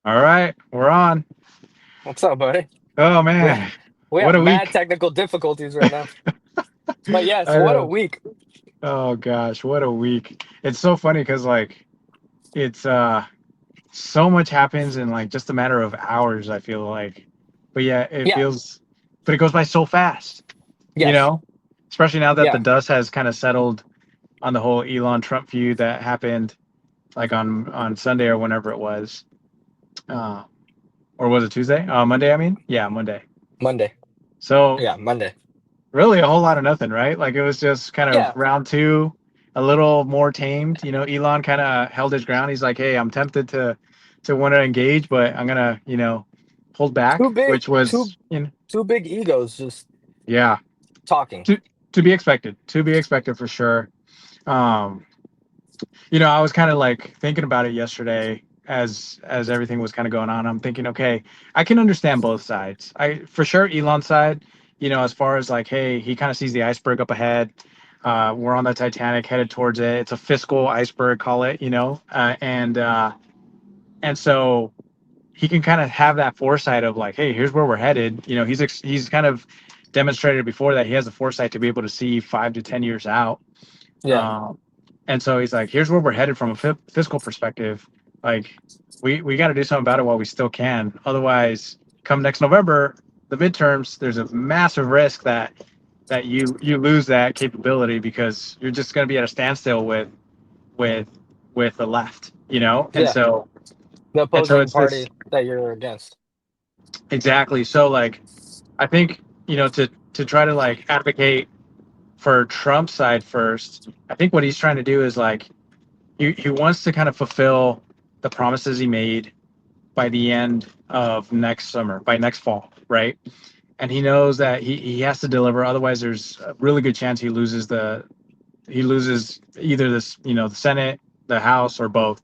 All right, we're on. What's up, buddy? Oh We man, we what have a mad week. technical difficulties right now. But yes, I what a know. week. Oh gosh, what a week. It's so funny because like it's so much happens in like just a matter of hours, I feel like. But yeah, Yeah. but it goes by so fast, you Yes. know? Especially now that the Yeah. dust has kind of settled on the whole Elon Trump feud that happened like on Sunday or whenever it was. Uh, or was it Tuesday? Monday, I mean? Yeah, Monday. Monday. So Yeah, Monday. really a whole lot of nothing, right? Like it was just kind of Yeah. round two, a little more tamed. Elon kind of held his ground. He's like, "Hey, I'm tempted to want to engage, but I'm gonna, hold Two back," big which two was, two big egos just yeah, talking. to to be expected for sure. Um, I was kind of like thinking about it yesterday as everything was kind of going on. I'm thinking, okay, I can understand both sides. I for sure Elon's side, as far as like, hey, he kind of sees the iceberg up ahead. We're on the Titanic headed towards it. It's a fiscal iceberg, call it, and so he can kind of have that foresight of like, hey, here's where we're headed. He's kind of demonstrated before that he has the foresight to be able to see 5 to 10 years out. Yeah. um, and so he's like, here's where we're headed from a fiscal perspective. Like, we got to do something about it while we still can. Otherwise, come next November, the midterms, there's a massive risk that you lose that capability because you're just going to be at a standstill with with the left, and Yeah. so The and so opposing it's this party that you're against. exactly. So like, I think to try to like advocate for Trump's side first. I think what he's trying to do is like he wants to kind of fulfill the promises he made by the end of next summer, by next fall, right? And he knows that he has to deliver. Otherwise, there's a really good chance he loses either the Senate, the House, or both.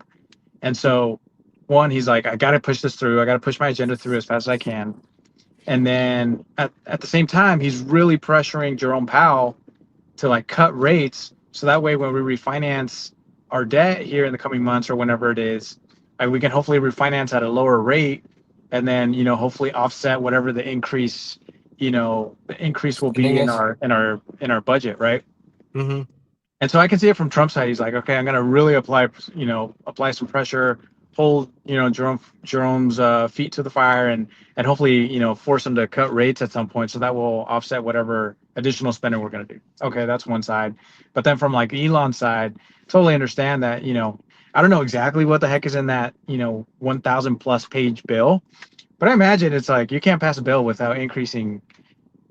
And so, one, he's like, I got to push this through. I got to push my agenda through as fast as I can. And then at the same time, he's really pressuring Jerome Powell to like cut rates so that way when we refinance our debt here in the coming months or whenever it is, like we can hopefully refinance at a lower rate and then hopefully offset whatever the increase will Ending be in this. our budget, right? Mm-hmm. And so I can see it from Trump's side. He's like, okay, I'm going to really apply some pressure, hold, Jerome's feet to the fire, and hopefully, force him to cut rates at some point, so that will offset whatever additional spending we're going to do. Okay, that's one side. But then from like Elon's side, totally understand that, I don't know exactly what the heck is in that, 1,000 plus page bill, but I imagine it's like you can't pass a bill without increasing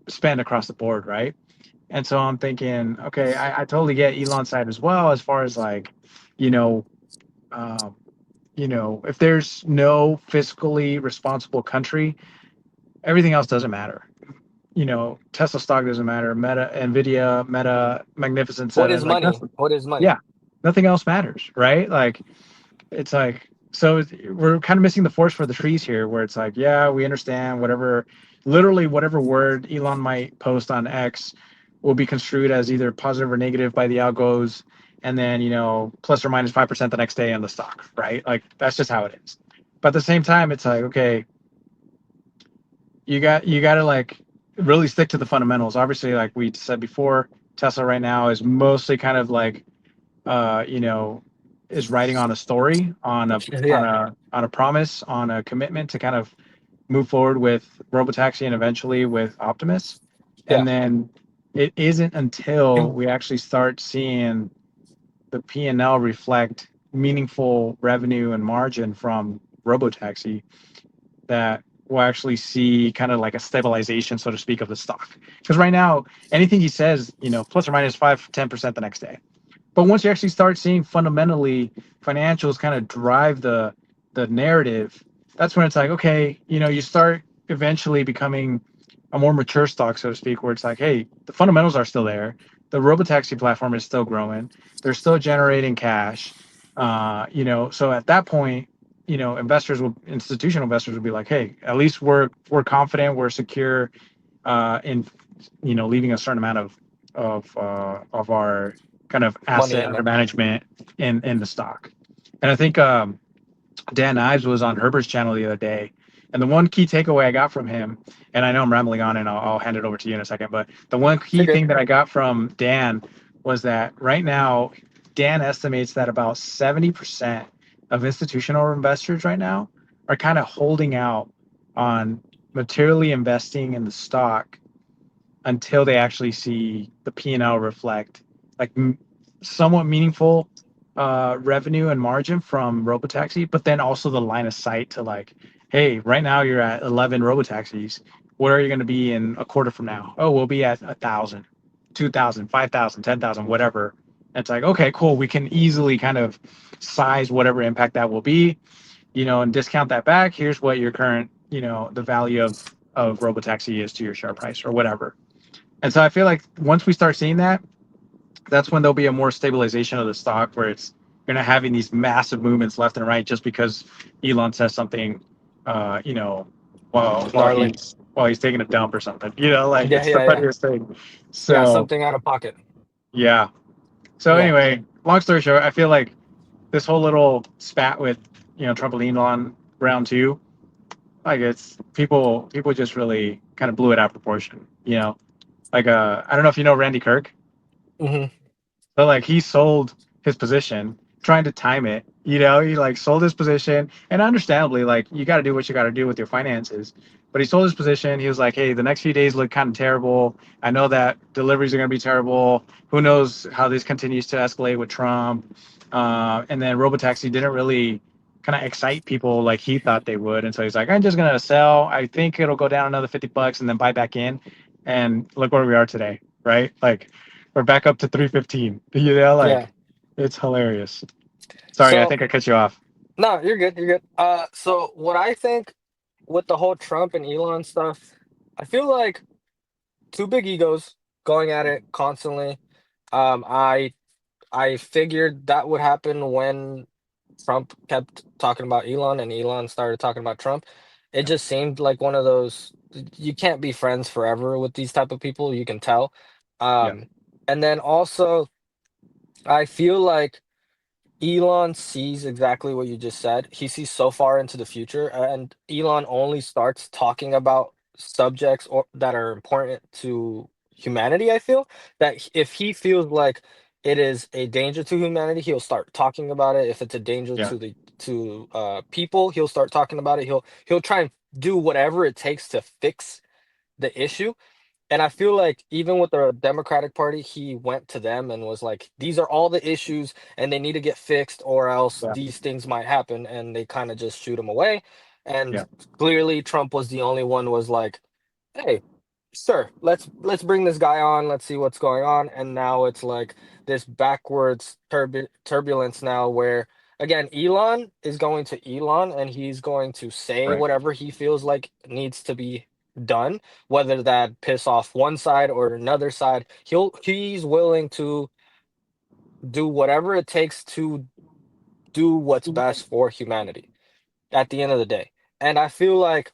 spend across the board, right? And so I'm thinking, okay, I totally get Elon's side as well, as far as like, you know, um, if there's no fiscally responsible country, everything else doesn't matter. Tesla stock doesn't matter. Nvidia, Meta, Magnificent What Seven, is like money? nothing. What is money? Yeah, nothing else matters, right? Like it's like we're kind of missing the forest for the trees here, where it's like, yeah, we understand literally whatever word Elon might post on X will be construed as either positive or negative by the algos, and then plus or minus 5% the next day on the stock, right? Like that's just how it is. But at the same time, it's like, okay, you got to like really stick to the fundamentals. Obviously, like we said before, Tesla right now is mostly kind of like uh, you know, is writing on a story, Yeah. on a promise, on a commitment to kind of move forward with Robotaxi and eventually with Optimus. And Yeah. then it isn't until we actually start seeing the P&L reflect meaningful revenue and margin from Robotaxi that we'll actually see kind of like a stabilization, so to speak, of the stock. Because right now, anything he says, plus or minus 5 to 10% the next day. But once you actually start seeing fundamentally financials kind of drive the narrative, that's when it's like, okay, you start eventually becoming a more mature stock, so to speak, where it's like, hey, the fundamentals are still there. The robotaxi platform is still growing. They're still generating cash. So at that point, institutional investors will be like, hey, at least we're confident, we're secure in leaving a certain amount of our kind of Money asset in under there. management in the stock. And I think Dan Ives was on Herbert's channel the other day, and the one key takeaway I got from him, and I know I'm rambling on, and I'll hand it over to you in a second, but the one You're key good. thing that I got from Dan was that right now, Dan estimates that about 70% of institutional investors right now are kind of holding out on materially investing in the stock until they actually see the P&L reflect like somewhat meaningful revenue and margin from robotaxi, but then also the line of sight to like, hey, right now you're at 11 robotaxis. Where are you going to be in a quarter from now? Oh, we'll be at 1,000, 2,000, 5,000, 10,000, whatever. And it's like, okay, cool. We can easily kind of size whatever impact that will be, and discount that back. Here's what your current, the value of robotaxi is to your share price or whatever. And so I feel like once we start seeing that, that's when there'll be a more stabilization of the stock where it's you're not having these massive movements left and right just because Elon says something, uh, you know, while Gnarly. he's taking a dump or something. Like Yeah, it's the yeah, yeah. funniest thing. Yeah, So something out of pocket. yeah. So Yeah. anyway, long story short, I feel like this whole little spat with Trump and Elon round two, like it's people just really kind of blew it out of proportion. Like I don't know if you know Randy Kirk. Hmm. But like he sold his position, trying to time it. He like sold his position, and understandably, like you got to do what you got to do with your finances. But he sold his position. He was like, "Hey, the next few days look kind of terrible. I know that deliveries are going to be terrible. Who knows how this continues to escalate with Trump?" And then Robotaxi didn't really kind of excite people like he thought they would, and so he's like, "I'm just gonna sell. I think it'll go down another $50 and then buy back in." And look where we are today, right? Like we're back up to 315. Yeah. Like it's hilarious. Sorry, I So think I cut you off. no, you're good. You're good. So what I think with the whole Trump and Elon stuff, I feel like two big egos going at it constantly. Um, I I figured that would happen when Trump kept talking about Elon and Elon started talking about Trump. It Yeah, just seemed like one of those you can't be friends forever with these type of people, you can tell. yeah, Um, and then also I feel like Elon sees exactly what you just said. He sees so far into the future, and Elon only starts talking about subjects that are important to humanity. I feel that if he feels like it is a danger to humanity, he'll start talking about it. If it's a danger yeah, to people, he'll start talking about it. He'll try and do whatever it takes to fix the issue. And I feel like even with the Democratic Party, he went to them and was like, these are all the issues and they need to get fixed or else yeah, these things might happen. And they kind of just shoot him away. And yeah, clearly Trump was the only one was like, hey, sure, let's bring this guy on, let's see what's going on. And now it's like this backwards turbulence now where again, Elon is going to Elon and he's going to say right. whatever he feels like needs to be done, whether that piss off one side or another side. He's willing to do whatever it takes to do what's best for humanity at the end of the day. And I feel like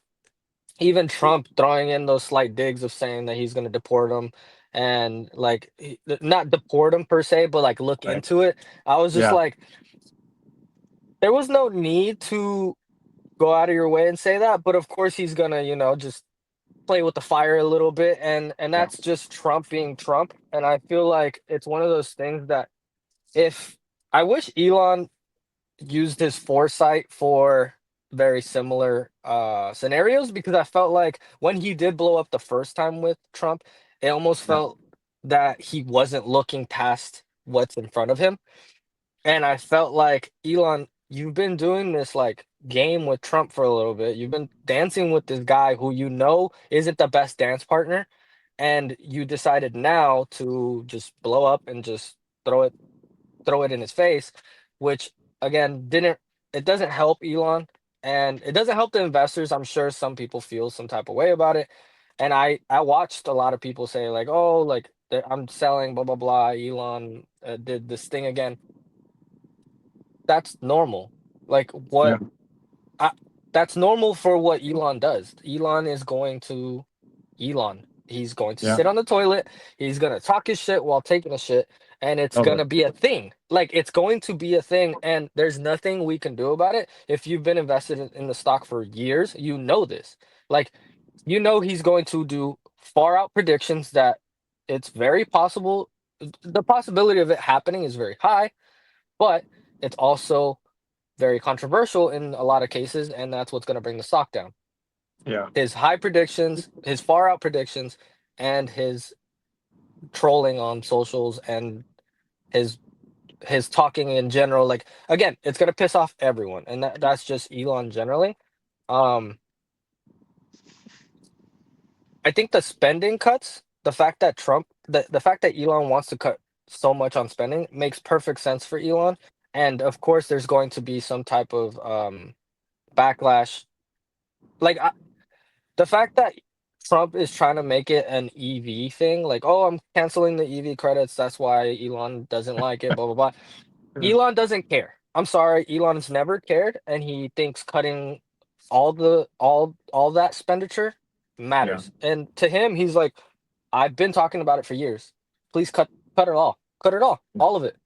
even Trump throwing in those slight digs of saying that he's going to deport him and like not deport him per se, but like look Right. into it. I was just Yeah, like, there was no need to go out of your way and say that, but of course he's gonna, just play with the fire a little bit, and yeah, that's just Trump being Trump. And I feel like it's one of those things that if I wish Elon used his foresight for very similar scenarios because I felt like when he did blow up the first time with Trump, it almost yeah, felt that he wasn't looking past what's in front of him. And I felt like Elon, you've been doing this like game with Trump for a little bit. You've been dancing with this guy who you know isn't the best dance partner, and you decided now to just blow up and just throw it throw it in his face, which again didn't it doesn't help Elon and it doesn't help the investors. I'm sure some people feel some type of way about it. And I watched a lot of people say like, "Oh, like I'm selling blah blah blah. Elon did this thing again." That's normal. Like yeah, I, that's normal for what Elon does. Elon is going to Elon. He's going to yeah, sit on the toilet. He's going to talk his shit while taking a shit. and it's Totally. gonna be a thing. Like it's going to be a thing, and there's nothing we can do about it. If you've been invested in the stock for years, you know this. Like you know he's going to do far out predictions that it's very possible. The possibility of it happening is very high, but it's also very controversial in a lot of cases, and that's what's going to bring the stock down. Yeah. His high predictions, his far out predictions, and his trolling on socials and his his talking in general. Like again, it's gonna piss off everyone, and that's just Elon generally. Um, I think the spending cuts, the fact that Elon wants to cut so much on spending makes perfect sense for Elon. And of course, there's going to be some type of backlash. Like the fact that Trump is trying to make it an EV thing, like, oh, I'm canceling the EV credits. That's why Elon doesn't like it, blah, blah, blah. Yeah. Elon doesn't care. I'm sorry, Elon's never cared, and he thinks cutting all that expenditure Yeah. matters. And to him, he's like, I've been talking about it for years. Please cut it all. Cut it all of it.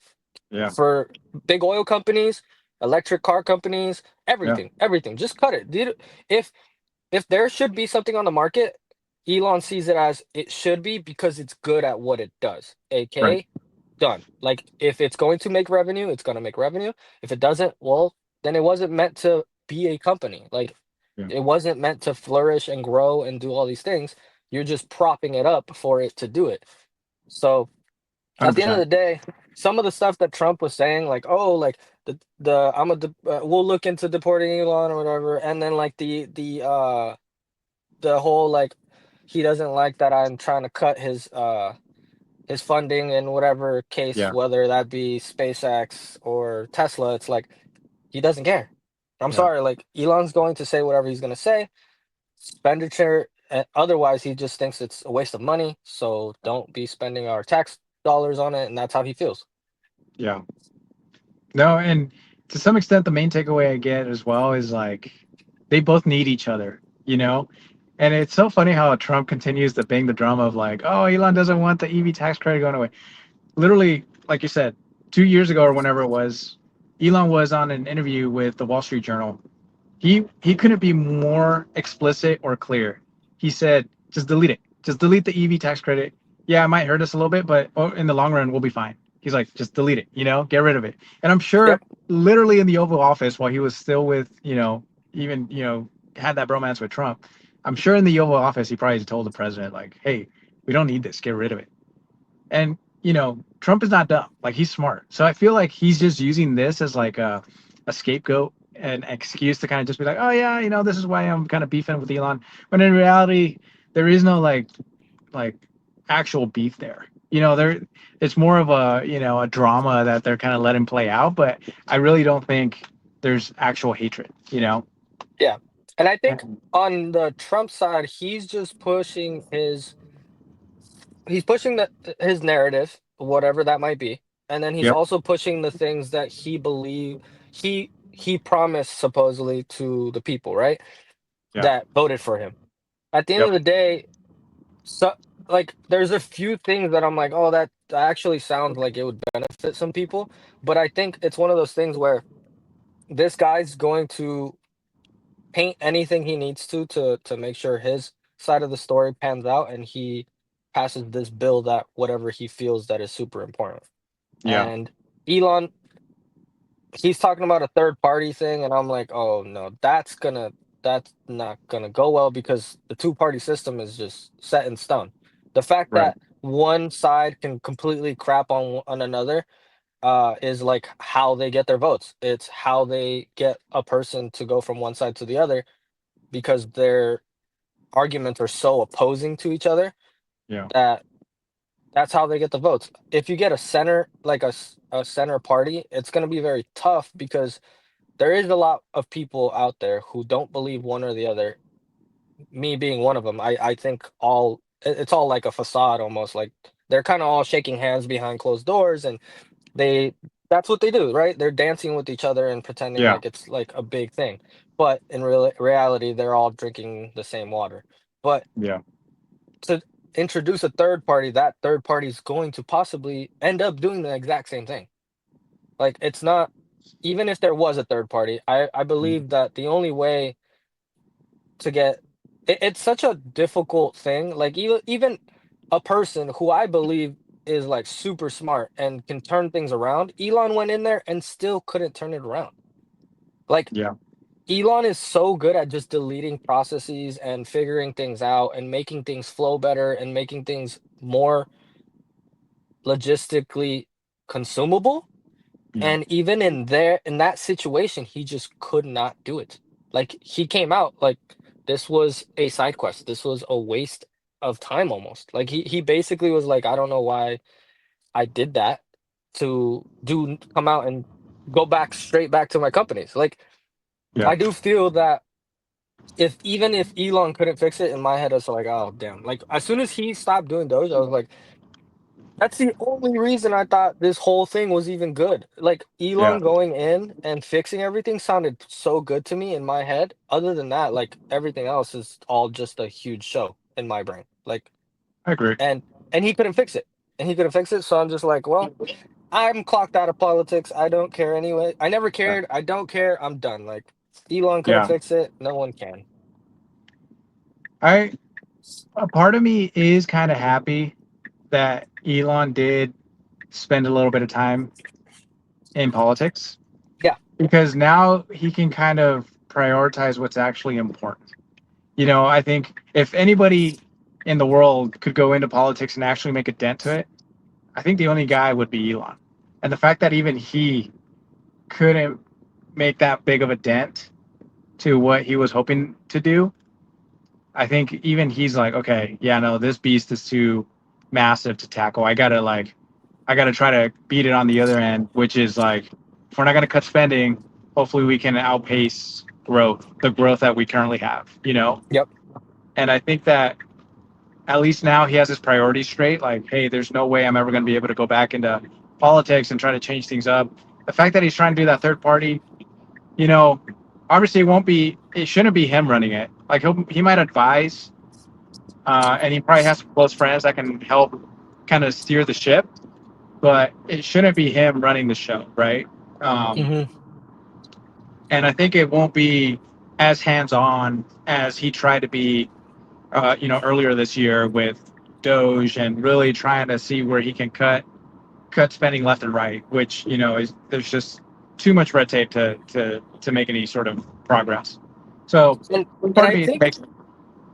Yeah. For big oil companies, electric car companies, Yeah. everything. Just cut it. If if there should be something on the market, Elon sees it as it should be because it's good at what it does, Right. aka done. Like if it's going to make revenue, it's going to make revenue. If it doesn't, well, then it wasn't meant to be a company. Like Yeah. it wasn't meant to flourish and grow and do all these things. You're just propping it up for it to do it. So at the end of 100%. the day, some of the stuff that Trump was saying, like, oh, like we'll look into deporting Elon or whatever, and then like the whole like he doesn't like that I'm trying to cut his funding in whatever case, Yeah. whether that be SpaceX or Tesla. It's like he doesn't care. I'm Yeah. sorry, like Elon's going to say whatever he's going to say. Expenditure, otherwise he just thinks it's a waste of money. So don't be spending our tax dollars on it, and that's how he feels. Yeah. No, and to some extent, the main takeaway I get as well is like they both need each other, you know? And it's so funny how Trump continues to bang the drum of like, oh, Elon doesn't want the EV tax credit going away. Literally, like you said, 2 years ago or whenever it was, Elon was on an interview with the Wall Street Journal. He couldn't be more explicit or clear. He said, just delete it. Just delete the EV tax credit. Yeah, it might hurt us a little bit, but in the long run, we'll be fine. He's like, just delete it, get rid of it. And I'm Yep. sure literally in the Oval Office while he was still with, even, had that bromance with Trump, I'm sure in the Oval Office, he probably told the president, like, hey, we don't need this. Get rid of it. And, Trump is not dumb. Like, he's smart. So I feel like he's just using this as like a scapegoat, an excuse to kind of just be like, oh, yeah, this is why I'm kind of beefing with Elon. When in reality, there is no like actual beef there. There it's more of a drama that they're kind of letting play out, but I really don't think there's actual hatred. Yeah. And I think on the Trump side, he's pushing his narrative, whatever that might be, and then he's Yep. also pushing the things that he promised supposedly to the people, right? Yeah. That voted for him. At the end Yep. of the day, so like there's a few things that I'm like, oh, that actually sounds like it would benefit some people, but I think it's one of those things where this guy's going to paint anything he needs to make sure his side of the story pans out and he passes this bill that whatever he feels that is super important. Yeah. And Elon, he's talking about a third party thing, and I'm like, oh no, that's not gonna go well because the two-party system is just set in stone. The fact Right. that one side can completely crap on another is like how they get their votes. It's how they get a person to go from one side to the other because their arguments are so opposing to each other Yeah. that that's how they get the votes. If you get a center, like a center party, it's going to be very tough because there is a lot of people out there who don't believe one or the other. Me being one of them, I think it's all like a facade almost. Like they're kind of all shaking hands behind closed doors, and they that's what they do, right? They're dancing with each other and pretending Yeah. like it's like a big thing. But in reality, they're all drinking the same water. But Yeah. to introduce a third party, that third party is going to possibly end up doing the exact same thing. Like it's not even if there was a third party, I believe that the only way to get it's such a difficult thing. Like even a person who I believe is like super smart and can turn things around, Elon went in there and still couldn't turn it around. Like Yeah, Elon is so good at just deleting processes and figuring things out and making things flow better and making things more logistically consumable. yeah, And even in that situation, he just could not do it. Like he came out like this was a side quest. This was a waste of time almost. Like he basically was like, I don't know why I did that to do come out and go back straight back to my companies. Like yeah. I do feel that if even if Elon couldn't fix it, in my head, I was like, oh damn. Like as soon as he stopped doing those, I was like, that's the only reason I thought this whole thing was even good. Like Yeah, Elon going in and fixing everything sounded so good to me in my head. Other than that, like everything else is all just a huge show in my brain. Like I agree. and and he couldn't fix it. And he couldn't fix it, so I'm just like, well, I'm clocked out of politics. I don't care anyway. I never Yeah, cared. I don't care. I'm done. Like Elon couldn't yeah. fix it. No one can. I A part of me is kind of happy that Elon did spend a little bit of time in politics Yeah. because now he can kind of prioritize what's actually important. You know, I think if anybody in the world could go into politics and actually make a dent to it, I think the only guy would be Elon. And the fact that even he couldn't make that big of a dent to what he was hoping to do, I think even he's like, okay, yeah, no, this beast is too massive to tackle. I gotta try to beat it on the other end, which is like, if we're not gonna cut spending, hopefully we can outpace the growth that we currently have, you know? Yep. And I think that at least now he has his priorities straight. Like, hey, there's no way I'm ever gonna be able to go back into politics and try to change things up. The fact that he's trying to do that third party, you know, obviously it shouldn't be him running it. Like he might advise, and he probably has some close friends that can help kind of steer the ship, but it shouldn't be him running the show, right? Um, Hmm. and I think it won't be as hands on as he tried to be, earlier this year with Doge and really trying to see where he can cut spending left and right, which is there's just too much red tape to make any sort of progress. So And and part of me makes,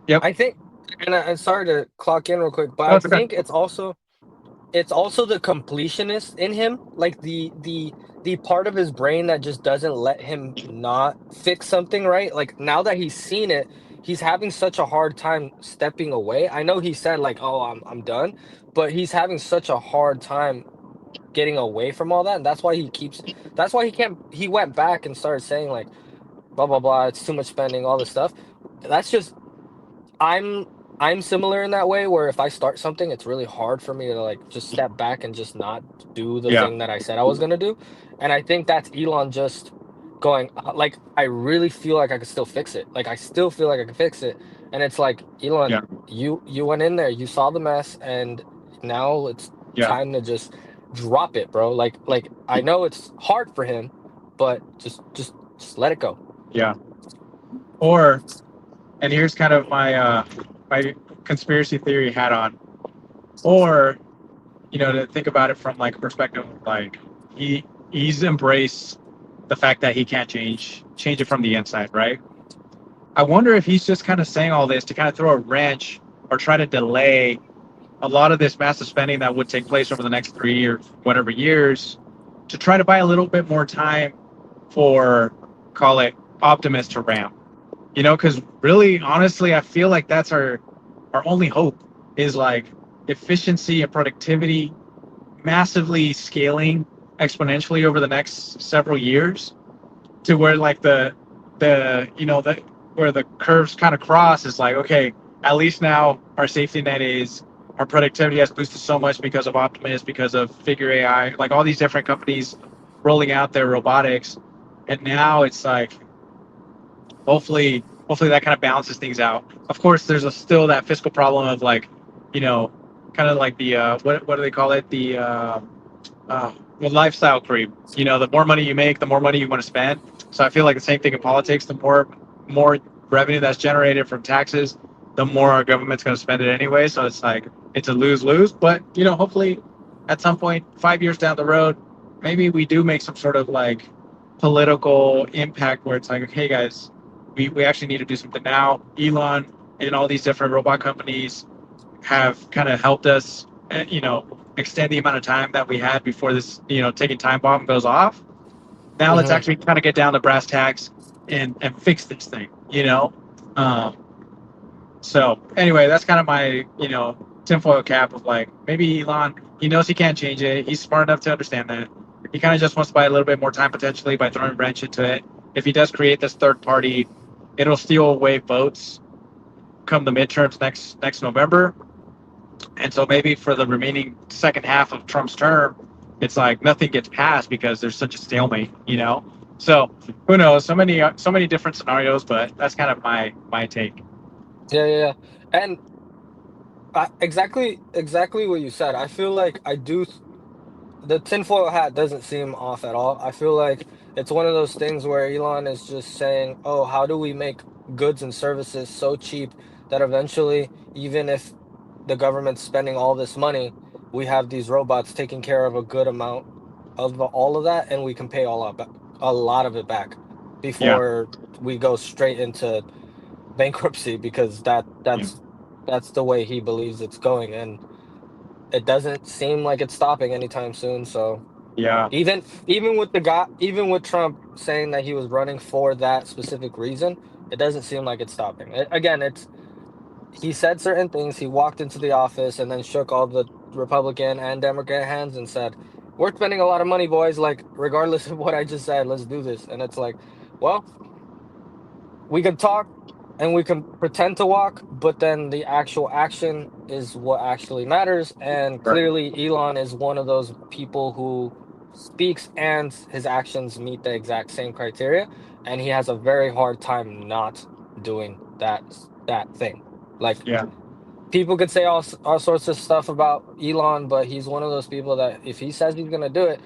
yep, I think, and I'm sorry to clock in real quick, but no, I it's okay, think it's also the completionist in him, like the part of his brain that just doesn't let him not fix something right. Like now that he's seen it, he's having such a hard time stepping away. I know he said like, "Oh, I'm done," but he's having such a hard time getting away from all that, and that's why he keeps. That's why he can't. He went back and started saying like, "Blah blah blah." It's too much spending, all this stuff. That's just I'm I'm similar in that way where if I start something, it's really hard for me to like just step back and just not do the yeah, thing that I said I was gonna do. And I think that's Elon just going like I really feel like I could still fix it. Like I still feel like I can fix it. And it's like Elon, yeah, you went in there, you saw the mess, and now it's yeah, time to just drop it, bro. Like I know it's hard for him, but just let it go. yeah. Or and here's kind of my conspiracy theory hat on. Or to think about it from like a perspective of like he's embraced the fact that he can't change it from the inside, right? I wonder if he's just kind of saying all this to kind of throw a wrench or try to delay a lot of this massive spending that would take place over the next 3 or whatever years to try to buy a little bit more time for, call it, Optimus to ramp. Because really, honestly, I feel like that's our only hope is like efficiency and productivity massively scaling exponentially over the next several years to where like the where the curves kind of cross is like, okay, at least now our safety net is our productivity has boosted so much because of Optimus, because of Figure AI, like all these different companies rolling out their robotics. And now it's like hopefully that kind of balances things out. Of course, there's still that fiscal problem of like, you know, kind of like the what do they call it? Uh, the lifestyle creep. You know, the more money you make, the more money you want to spend. So I feel like the same thing in politics. The more revenue that's generated from taxes, the more our government's going to spend it anyway. So it's like it's a lose lose. But you know, hopefully, at some point, 5 years down the road, maybe we do make some sort of like political impact where it's like, hey guys, we actually need to do something now. Elon and all these different robot companies have kind of helped us, extend the amount of time that we had before this, taking time bomb goes off. Now let's Hmm. actually kind of get down to brass tacks and fix this thing, you know. Um, so anyway, that's kind of my, tinfoil cap of like maybe Elon. He knows he can't change it. He's smart enough to understand that. He kind of just wants to buy a little bit more time potentially by throwing a wrench into it. If he does create this third party, it'll steal away votes come the midterms next November. And so maybe for the remaining second half of Trump's term, it's like nothing gets passed because there's such a stalemate, you know. So who knows? So many different scenarios, but that's kind of my take. Yeah, yeah, yeah. And exactly what you said. I feel like the tinfoil hat doesn't seem off at all. I feel like it's one of those things where Elon is just saying, "Oh, how do we make goods and services so cheap that eventually, even if the government's spending all this money, we have these robots taking care of a good amount of all of that, and we can pay a lot of it back Yeah, before we go straight into bankruptcy because yeah, that's the way he believes it's going, and it doesn't seem like it's stopping anytime soon. So yeah, even with Trump saying that he was running for that specific reason, it doesn't seem like it's stopping. Again, it's he said certain things. He walked into the office and then shook all the Republican and Democrat hands and said, "We're spending a lot of money, boys. Like, regardless of what I just said, let's do this." And it's like, well, we can talk and we can pretend to walk, but then the actual action is what actually matters. And right, clearly, Elon is one of those people who speaks and his actions meet the exact same criteria, and he has a very hard time not doing that thing. Like yeah, people could say all sorts of stuff about Elon, but he's one of those people that if he says he's gonna do it,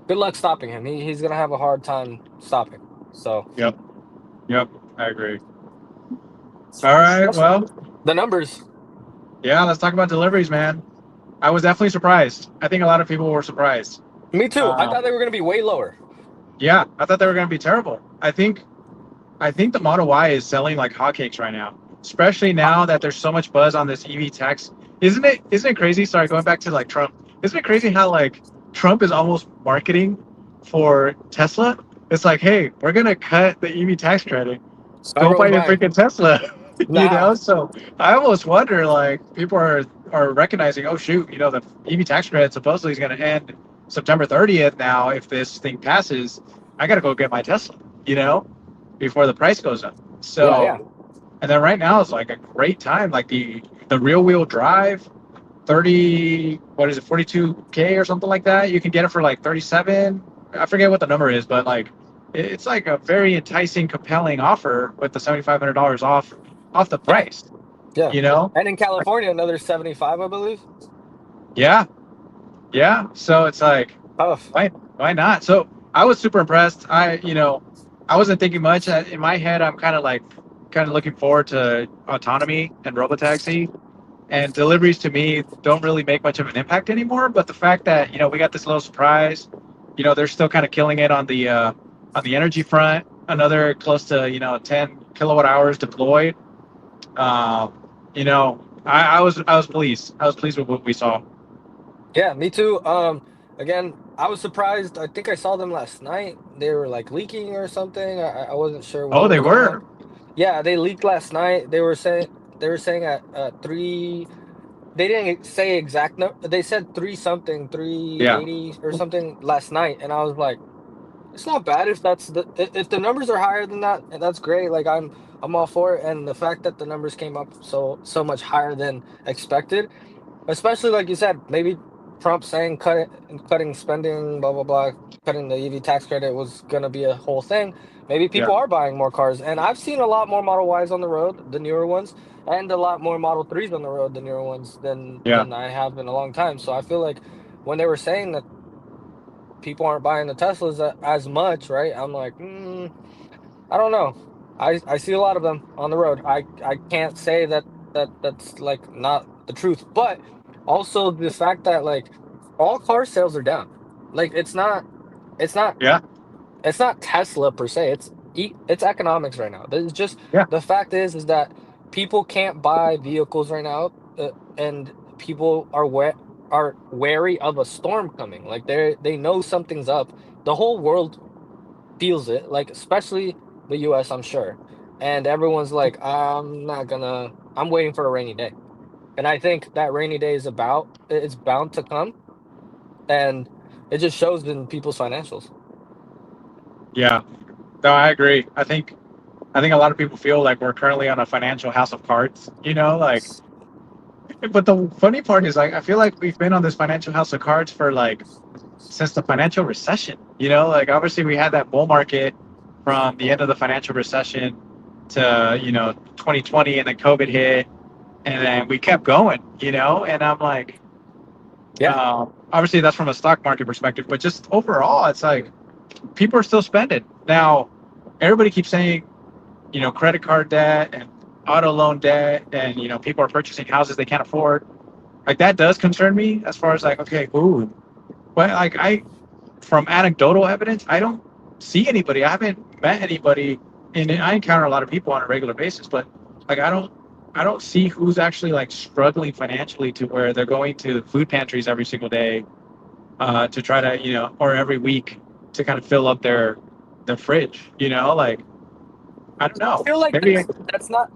good luck stopping him. He's gonna have a hard time stopping. So yep, yep. I agree. All right, that's well, the numbers. yeah, let's talk about deliveries, man. I was definitely surprised. I think a lot of people were surprised. Me too. I thought Um, they were going to be way lower. yeah, I thought they were going to be terrible. I think the Model Y is selling like hotcakes right now, especially Uh, now that there's so much buzz on this EV tax. Isn't it crazy? Sorry, going back to like Trump. Isn't it crazy how like Trump is almost marketing for Tesla? It's like, hey, we're gonna cut the EV tax credit. Go buy Everyone's your buying. freaking Tesla. You Nah, know? So I almost wonder like people are recognizing, oh shoot, the EV tax credit supposedly is gonna end September 30th now if this thing passes. I gotta go get my Tesla, you know? Before the price goes up. yeah, yeah. So, and then right now is like a great time. Like the real wheel drive, 30, what is it, 42K or something like that. You can get it for like 37. I forget what the number is, but like it's like a very enticing, compelling offer with the $7,500 off the Yeah, price. yeah. You know? And in California, another 75, I believe. Yeah, yeah. So it's like Oh, why not? So I was super impressed. I wasn't thinking much. In my head, I'm kind of looking forward to autonomy and robotaxi. And deliveries to me don't really make much of an impact anymore. But the fact that we got this little surprise, they're still kind of killing it on the energy front. Another close to 10 kilowatt hours deployed. Um, I was pleased. I was pleased with what we saw. yeah, me too. Again, I was surprised. I think I saw them last night. They were like leaking or something. I wasn't sure Oh, what they was going on. were. Yeah, they leaked last night. They were saying at three. They didn't say exact no. They said three something, Yeah. 380 or something last night, and I was like, it's not bad if if the numbers are higher than that, and that's great. Like I'm all for it, and the fact that the numbers came up so much higher than expected, especially like you said, maybe Trump saying cutting spending, blah blah blah, cutting the EV tax credit was gonna be a whole thing. Maybe Yeah. people are buying more cars. And I've seen a lot more Model Ys on the road, the newer ones, and a lot more Model 3s on the road, the newer ones, Yeah. than I have in a long time. So I feel like when they were saying that people aren't buying the Teslas as much, right? I'm like, I don't know. I see a lot of them on the road. I can't say that that's like not the truth, but also the fact that like all car sales are down. Like it's not Yeah. it's not Tesla per se. It's economics right now. It's just Yeah. the fact is that people can't buy vehicles right now, and people are wary of a storm coming. Like they know something's up. The whole world feels it, like especially the US, I'm sure. And everyone's like, I'm waiting for a rainy day. And I think that rainy day it's bound to come, and it just shows in people's financials. Yeah. No, I agree. I think a lot of people feel like we're currently on a financial house of cards, like, but the funny part is, like, I feel like we've been on this financial house of cards for, like, since the financial recession, like, obviously we had that bull market from the end of the financial recession to, 2020, and then COVID hit, and then we kept going, and I'm like, Yeah. obviously that's from a stock market perspective, but just overall, it's like people are still spending. Now, everybody keeps saying, credit card debt and auto loan debt, and people are purchasing houses they can't afford. Like, that does concern me as far as, like, okay, ooh, but, like, from anecdotal evidence, I don't see anybody. I haven't met anybody, and I encounter a lot of people on a regular basis, but, like, I don't see who's actually, like, struggling financially to where they're going to food pantries every single day, to try to, or every week, to kind of fill up their fridge. Like, I don't I know. feel like Maybe that's not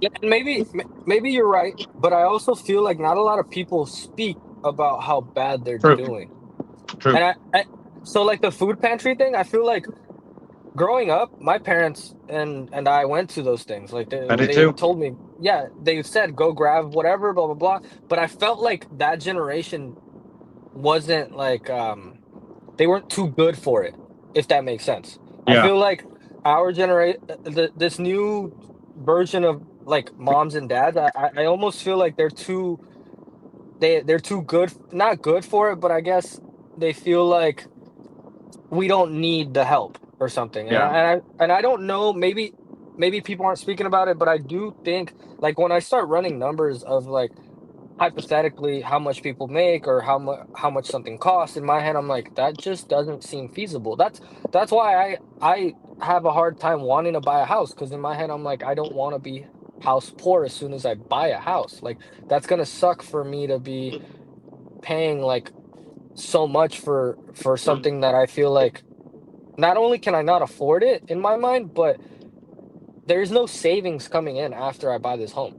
yeah, and maybe you're right, but I also feel like not a lot of people speak about how bad they're true, doing. true. And so like the food pantry thing, I feel like growing up, my parents and I went to those things. Like I did they too. told me, yeah, they said go grab whatever, blah blah blah. But I felt like that generation wasn't like they weren't too good for it, if that makes sense. I Yeah, feel like our generation, this new version of like moms and dads, I almost feel like they're too good, not good for it, but I guess they feel like we don't need the help or something. And yeah, I don't know, maybe people aren't speaking about it, but I do think like when I start running numbers of like hypothetically how much people make or how much something costs, in my head I'm like that just doesn't seem feasible. That's why I have a hard time wanting to buy a house, because in my head I'm like I don't want to be house poor as soon as I buy a house. Like that's gonna suck for me to be paying like so much for something that I feel like not only can I not afford it in my mind, but there's no savings coming in after I buy this home.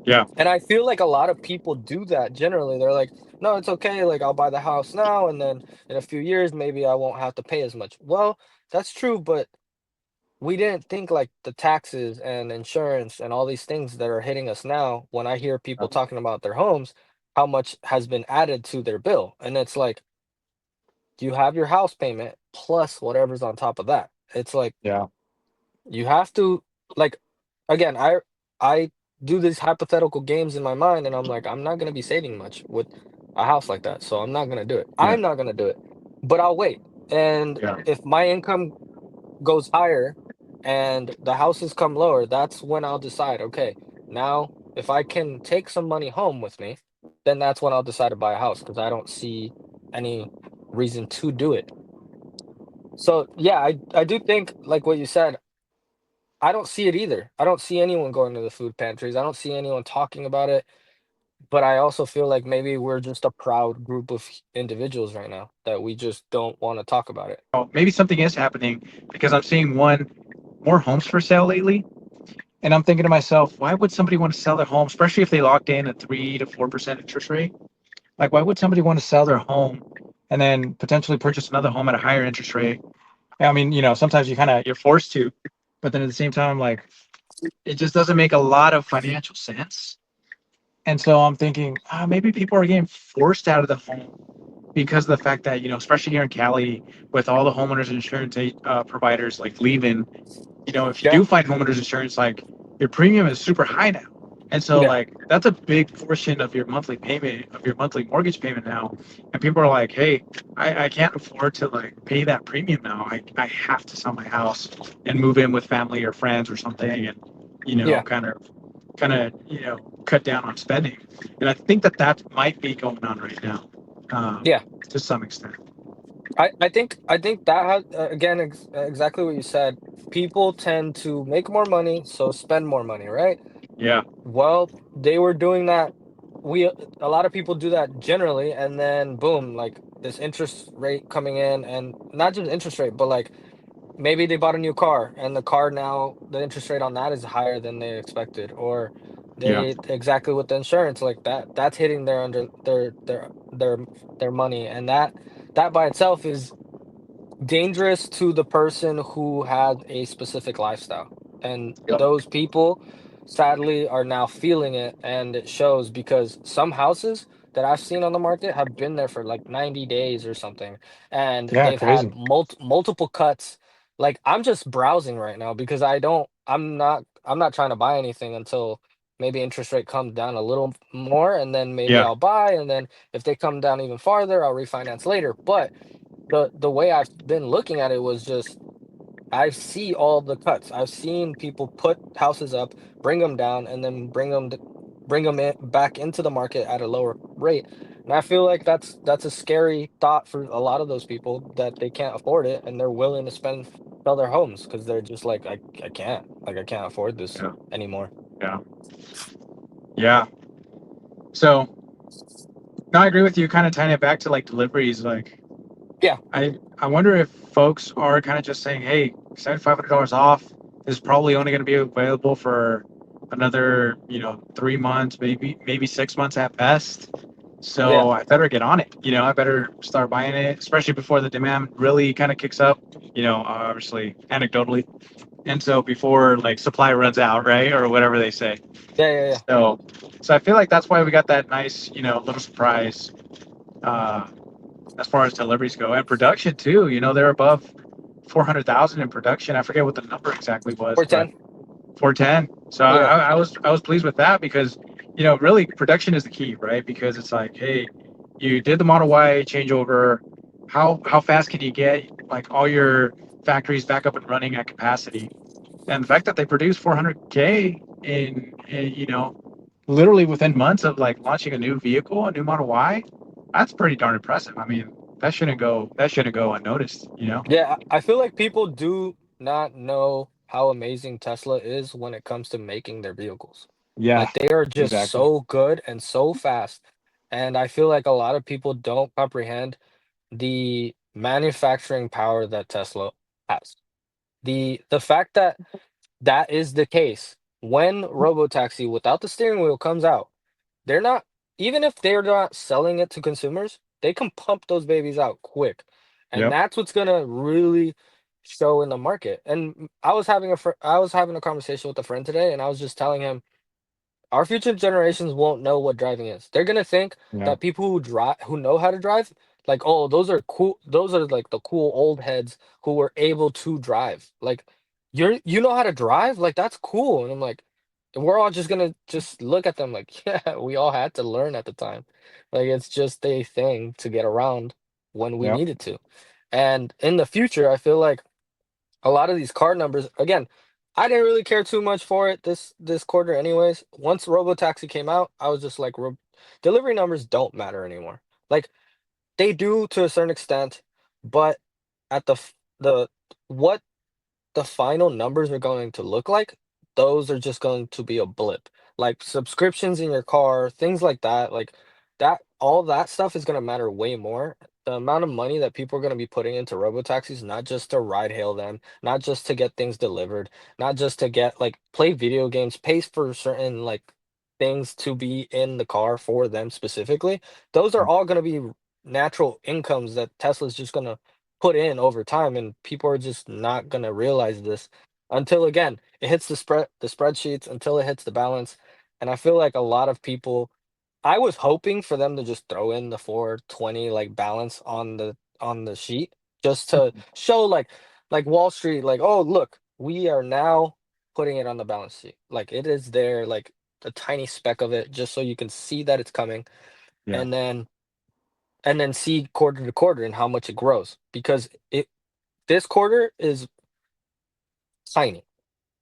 yeah, And I feel like a lot of people do that generally. They're like, no, it's okay. Like, I'll buy the house now, and then in a few years, maybe I won't have to pay as much. Well, that's true, but we didn't think like the taxes and insurance and all these things that are hitting us now. When I hear people talking about their homes, how much has been added to their bill. And it's like, you have your house payment plus whatever's on top of that. It's like, yeah, you have to like again, I do these hypothetical games in my mind and I'm like, I'm not gonna be saving much with a house like that. So I'm not gonna do it. yeah, I'm not gonna do it. But I'll wait. And yeah, if my income goes higher and the houses come lower, that's when I'll decide, okay, now if I can take some money home with me, then that's when I'll decide to buy a house because I don't see any reason to do it. So yeah, I do think like what you said, I don't see it either. I don't see anyone going to the food pantries. I don't see anyone talking about it. But I also feel like maybe we're just a proud group of individuals right now that we just don't want to talk about it. maybe something is happening, because I'm seeing more homes for sale lately, and I'm thinking to myself, why would somebody want to sell their home, especially if they locked in a 3 to 4% interest rate? Like, why would somebody want to sell their home and then potentially purchase another home at a higher interest rate? I mean, sometimes you're forced to, but then at the same time, like, it just doesn't make a lot of financial sense. And so I'm thinking, maybe people are getting forced out of the home because of the fact that, especially here in Cali, with all the homeowners insurance providers like leaving, if you Yeah, do find homeowners insurance, like your premium is super high now. And so yeah, like that's a big portion of your monthly payment, of your monthly mortgage payment now. And people are like, hey, I can't afford to like pay that premium now. I have to sell my house and move in with family or friends or something and, yeah, kind of cut down on spending. And I think that that might be going on right now, yeah. to some extent. I think that has again exactly what you said. People tend to make more money, so spend more money, right? Yeah. Well, they were doing that. We a lot of people do that generally, and then boom, like this interest rate coming in, and not just interest rate, but like maybe they bought a new car, and the car now the interest rate on that is higher than they expected, or Yeah. they exactly with the insurance like that's hitting their under their money, and that by itself is dangerous to the person who has a specific lifestyle. And Yep. those people sadly are now feeling it, and it shows because some houses that I've seen on the market have been there for like 90 days or something, and Yeah. they've had Crazy. multiple cuts. Like I'm just browsing right now because I'm not trying to buy anything until maybe interest rate comes down a little more, and then maybe Yeah. I'll buy, and then if they come down even farther, I'll refinance later. But the way I've been looking at it was just I see all the cuts. I've seen people put houses up, bring them down, and then bring them back into the market at a lower rate. And I feel like that's a scary thought for a lot of those people that they can't afford it and they're willing to sell their homes because they're just like I can't I can't afford this Yeah. anymore. Yeah. Yeah. So no, I agree with you. Kind of tying it back to like deliveries. Like, Yeah, I wonder if folks are kind of just saying, "Hey, $7,500 off is probably only going to be available for another, 3 months, maybe 6 months at best. yeah, So I better get on it. I better start buying it, especially before the demand really kind of kicks up. Obviously, anecdotally, and so before like supply runs out, right, or whatever they say. yeah, yeah, yeah. So, so I feel like that's why we got that nice, little surprise. Uh, as far as deliveries go and production too. They're above 400,000 in production. I forget what the number exactly was, Or but 10. 410. So Yeah, I was pleased with that because really production is the key, right? Because it's like, hey, you did the Model Y changeover. How fast can you get like all your factories back up and running at capacity? And the fact that they produced 400K in literally within months of like launching a new vehicle, a new Model Y, that's pretty darn impressive. I mean, that shouldn't go unnoticed. yeah. I feel like people do not know how amazing Tesla is when it comes to making their vehicles. Yeah, Like they are just exactly. so good and so fast. And I feel like a lot of people don't comprehend the manufacturing power that Tesla has. The fact that that is the case when Robotaxi without the steering wheel comes out, they're not even if they're not selling it to consumers, they can pump those babies out quick. And Yep. that's what's gonna really show in the market. And I was having a conversation with a friend today, and I was just telling him our future generations won't know what driving is. They're gonna think Yeah. that people who know how to drive, like, oh, those are cool. Those are like the cool old heads who were able to drive. Like, you know how to drive? Like, that's cool. And I'm like, and we're all just gonna just look at them like, yeah, we all had to learn at the time. Like, it's just a thing to get around when we Yep. needed to. And in the future, I feel like a lot of these card numbers again, I didn't really care too much for it this quarter anyways. Once Robotaxi came out, I was just like delivery numbers don't matter anymore. Like they do to a certain extent, but at the what the final numbers are going to look like, those are just going to be a blip. Like subscriptions in your car, things like that, like that, all that stuff is going to matter way more. The amount of money that people are going to be putting into robotaxis, not just to ride hail them, not just to get things delivered, not just to get like play video games, pay for certain like things to be in the car for them specifically. Those are all going to be natural incomes that Tesla's just going to put in over time, and people are just not gonna realize this until again it hits the spreadsheets, until it hits the balance. And I feel like a lot of people I was hoping for them to just throw in the 420 like balance on the sheet just to show like Wall Street, like, oh look, we are now putting it on the balance sheet. Like it is there, like a tiny speck of it, just so you can see that it's coming, Yeah. and then see quarter to quarter and how much it grows. Because it this quarter is tiny.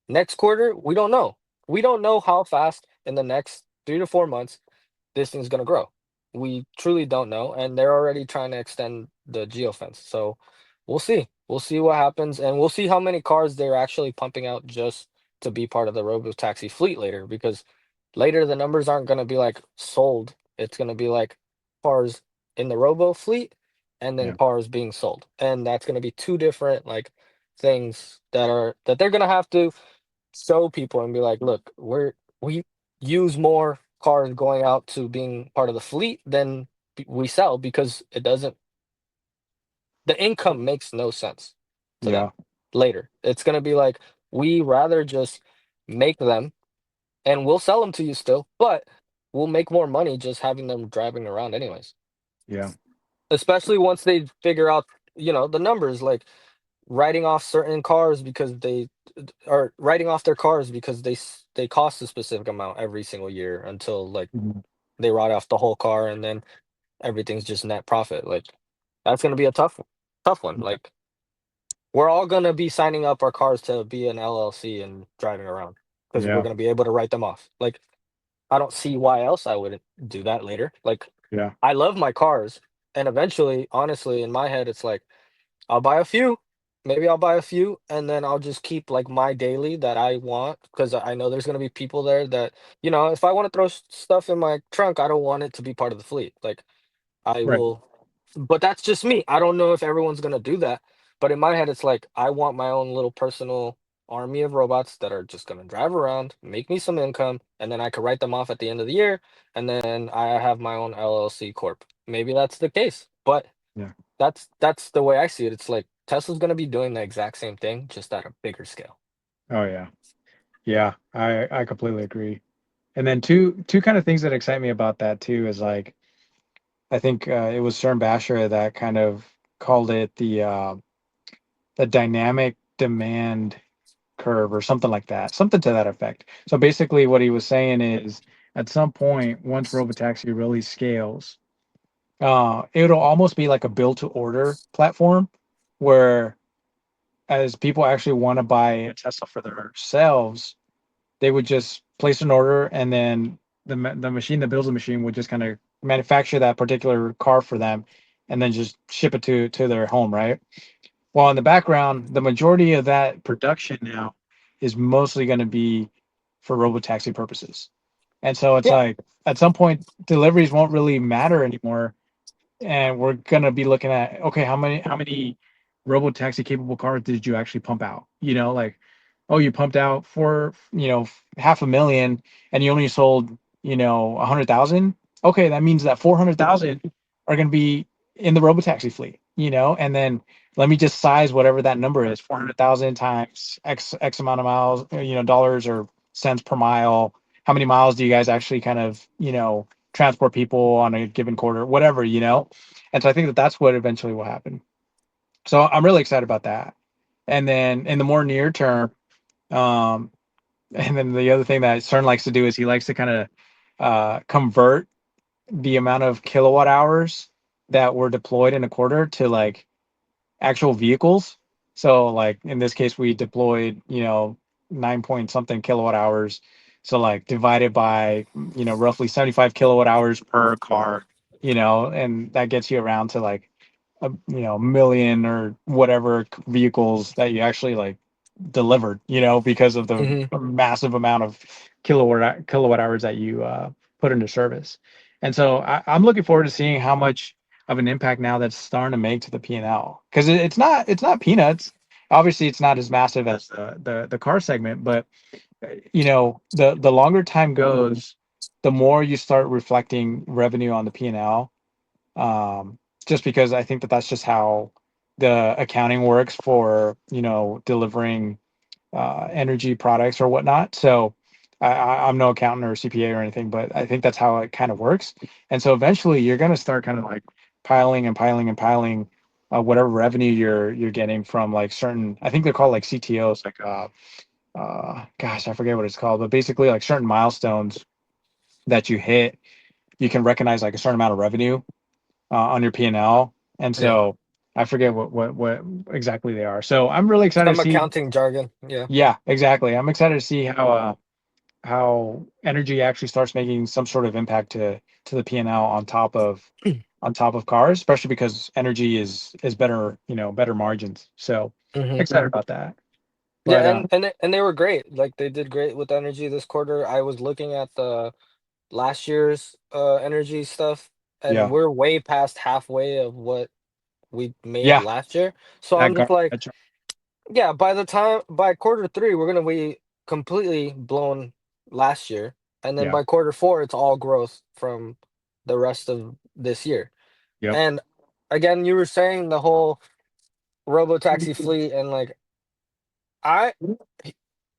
Next quarter, we don't know. We don't know how fast in the next 3 to 4 months this thing's gonna grow. We truly don't know, and they're already trying to extend the geofence. So we'll see. We'll see what happens, and we'll see how many cars they're actually pumping out just to be part of the robotaxi fleet later. Because later the numbers aren't gonna be like sold. It's gonna be like cars in the robo fleet and then Yeah. cars being sold. And that's gonna be two different like things that they're gonna have to show people and be like, look, we use more cars going out to being part of the fleet than we sell because it doesn't the income makes no sense to them Yeah. later. It's gonna be like we rather just make them and we'll sell them to you still, but we'll make more money just having them driving around anyways. Yeah. Especially once they figure out, the numbers, like writing off certain cars because or writing off their cars because they cost a specific amount every single year until like Mhm. they write off the whole car and then everything's just net profit. Like that's gonna be a tough one. Yeah. Like we're all gonna be signing up our cars to be an LLC and driving around because we're Yeah. gonna be able to write them off. Like I don't see why else I wouldn't do that later. Like Yeah. I love my cars, and eventually, honestly, in my head, it's like I'll buy a few. Maybe I'll buy a few, and then I'll just keep like my daily that I want because I know there's gonna be people there that, if I want to throw stuff in my trunk, I don't want it to be part of the fleet. Like I Right. will, but that's just me. I don't know if everyone's gonna do that, but in my head, it's like I want my own little personal army of robots that are just gonna drive around, make me some income, and then I could write them off at the end of the year, and then I have my own LLC corp. Maybe that's the case, but Yeah. that's the way I see it. It's like Tesla's gonna be doing the exact same thing, just at a bigger scale. Oh yeah. Yeah. I completely agree. And then two kind of things that excite me about that too is like I think it was Stern Basher that kind of called it the dynamic demand curve or something like that, something to that effect. So basically, what he was saying is, at some point, once robotaxi really scales, it'll almost be like a build to order platform, where as people actually want to buy a Tesla for themselves, they would just place an order, and then the machine that builds the machine would just kind of manufacture that particular car for them, and then just ship it to their home, right? While in the background, the majority of that production now is mostly going to be for robotaxi purposes. And so it's Yeah, like at some point deliveries won't really matter anymore, and we're gonna be looking at, okay, how many robo taxi capable cars did you actually pump out? Like, oh, you pumped out for, 500,000, and you only sold, 100,000. Okay, that means that 400,000 are going to be in the robo taxi fleet, and then let me just size whatever that number is, 400,000 times x amount of miles, dollars or cents per mile. How many miles do you guys actually kind of, transport people on a given quarter, whatever, and so I think that that's what eventually will happen. So I'm really excited about that. And then in the more near term, um, and then the other thing that CERN likes to do is he likes to kind of convert the amount of kilowatt hours that were deployed in a quarter to like actual vehicles. So like in this case, we deployed, 9 point something kilowatt hours. So like divided by, roughly 75 kilowatt hours per car, and that gets you around to like a million or whatever vehicles that you actually like delivered, because of the hmm massive amount of kilowatt hours that you put into service. And so I'm looking forward to seeing how much of an impact now that's starting to make to the P&L, because it's not peanuts. Obviously, it's not as massive as the car segment, but the longer time goes, the more you start reflecting revenue on the P&L, just because I think that that's just how the accounting works for delivering energy products or whatnot. So I'm no accountant or CPA or anything, but I think that's how it kind of works. And so eventually you're going to start kind of like piling and piling and piling whatever revenue you're getting from like certain, I think they're called like CTOs, like gosh, I forget what it's called, but basically like certain milestones that you hit, you can recognize like a certain amount of revenue on your P&L. And L. And Yeah. so I forget what exactly they are. So I'm really excited to Some see. accounting jargon. Yeah. Yeah, exactly. I'm excited to see how energy actually starts making some sort of impact to the P&L on top of cars, especially because energy is better, better margins. So Hmm. excited about that. But Yeah, and they were great. Like they did great with energy this quarter. I was looking at the last year's energy stuff, and yeah, we're way past halfway of what we made yeah, last year. So that I'm just gar like, that tr- yeah, by quarter three, we're gonna be completely blown last year, and then yeah, by quarter four, it's all growth from the rest of this year. yep, And again, you were saying the whole robo taxi fleet, and like I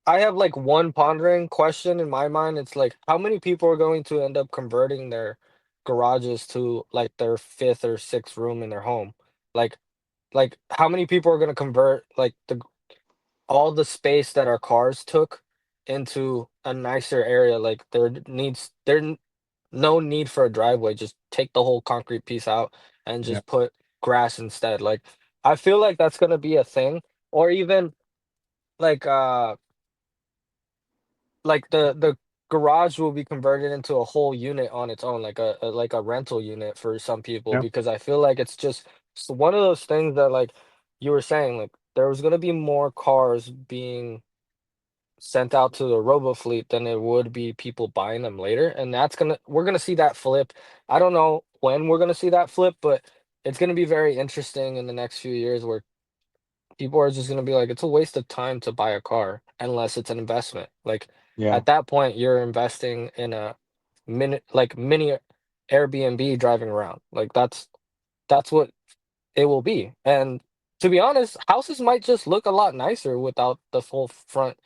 I have like one pondering question in my mind. It's like how many people are going to end up converting their garages to like their fifth or sixth room in their home? Like how many people are going to convert like the all the space that our cars took into a nicer area? Like no need for a driveway. Just take the whole concrete piece out and yeah, just put grass instead. Like I feel like that's going to be a thing, or even like the garage will be converted into a whole unit on its own, like a rental unit for some people, yeah, because I feel like it's one of those things that like you were saying, like there was gonna be more cars being sent out to the robo fleet than it would be people buying them later. And we're gonna see that flip. I don't know when we're gonna see that flip, but it's gonna be very interesting in the next few years where people are just gonna be like, it's a waste of time to buy a car unless it's an investment. Like yeah. at that point, you're investing in a mini Airbnb driving around. Like that's what it will be. And to be honest, houses might just look a lot nicer without the full front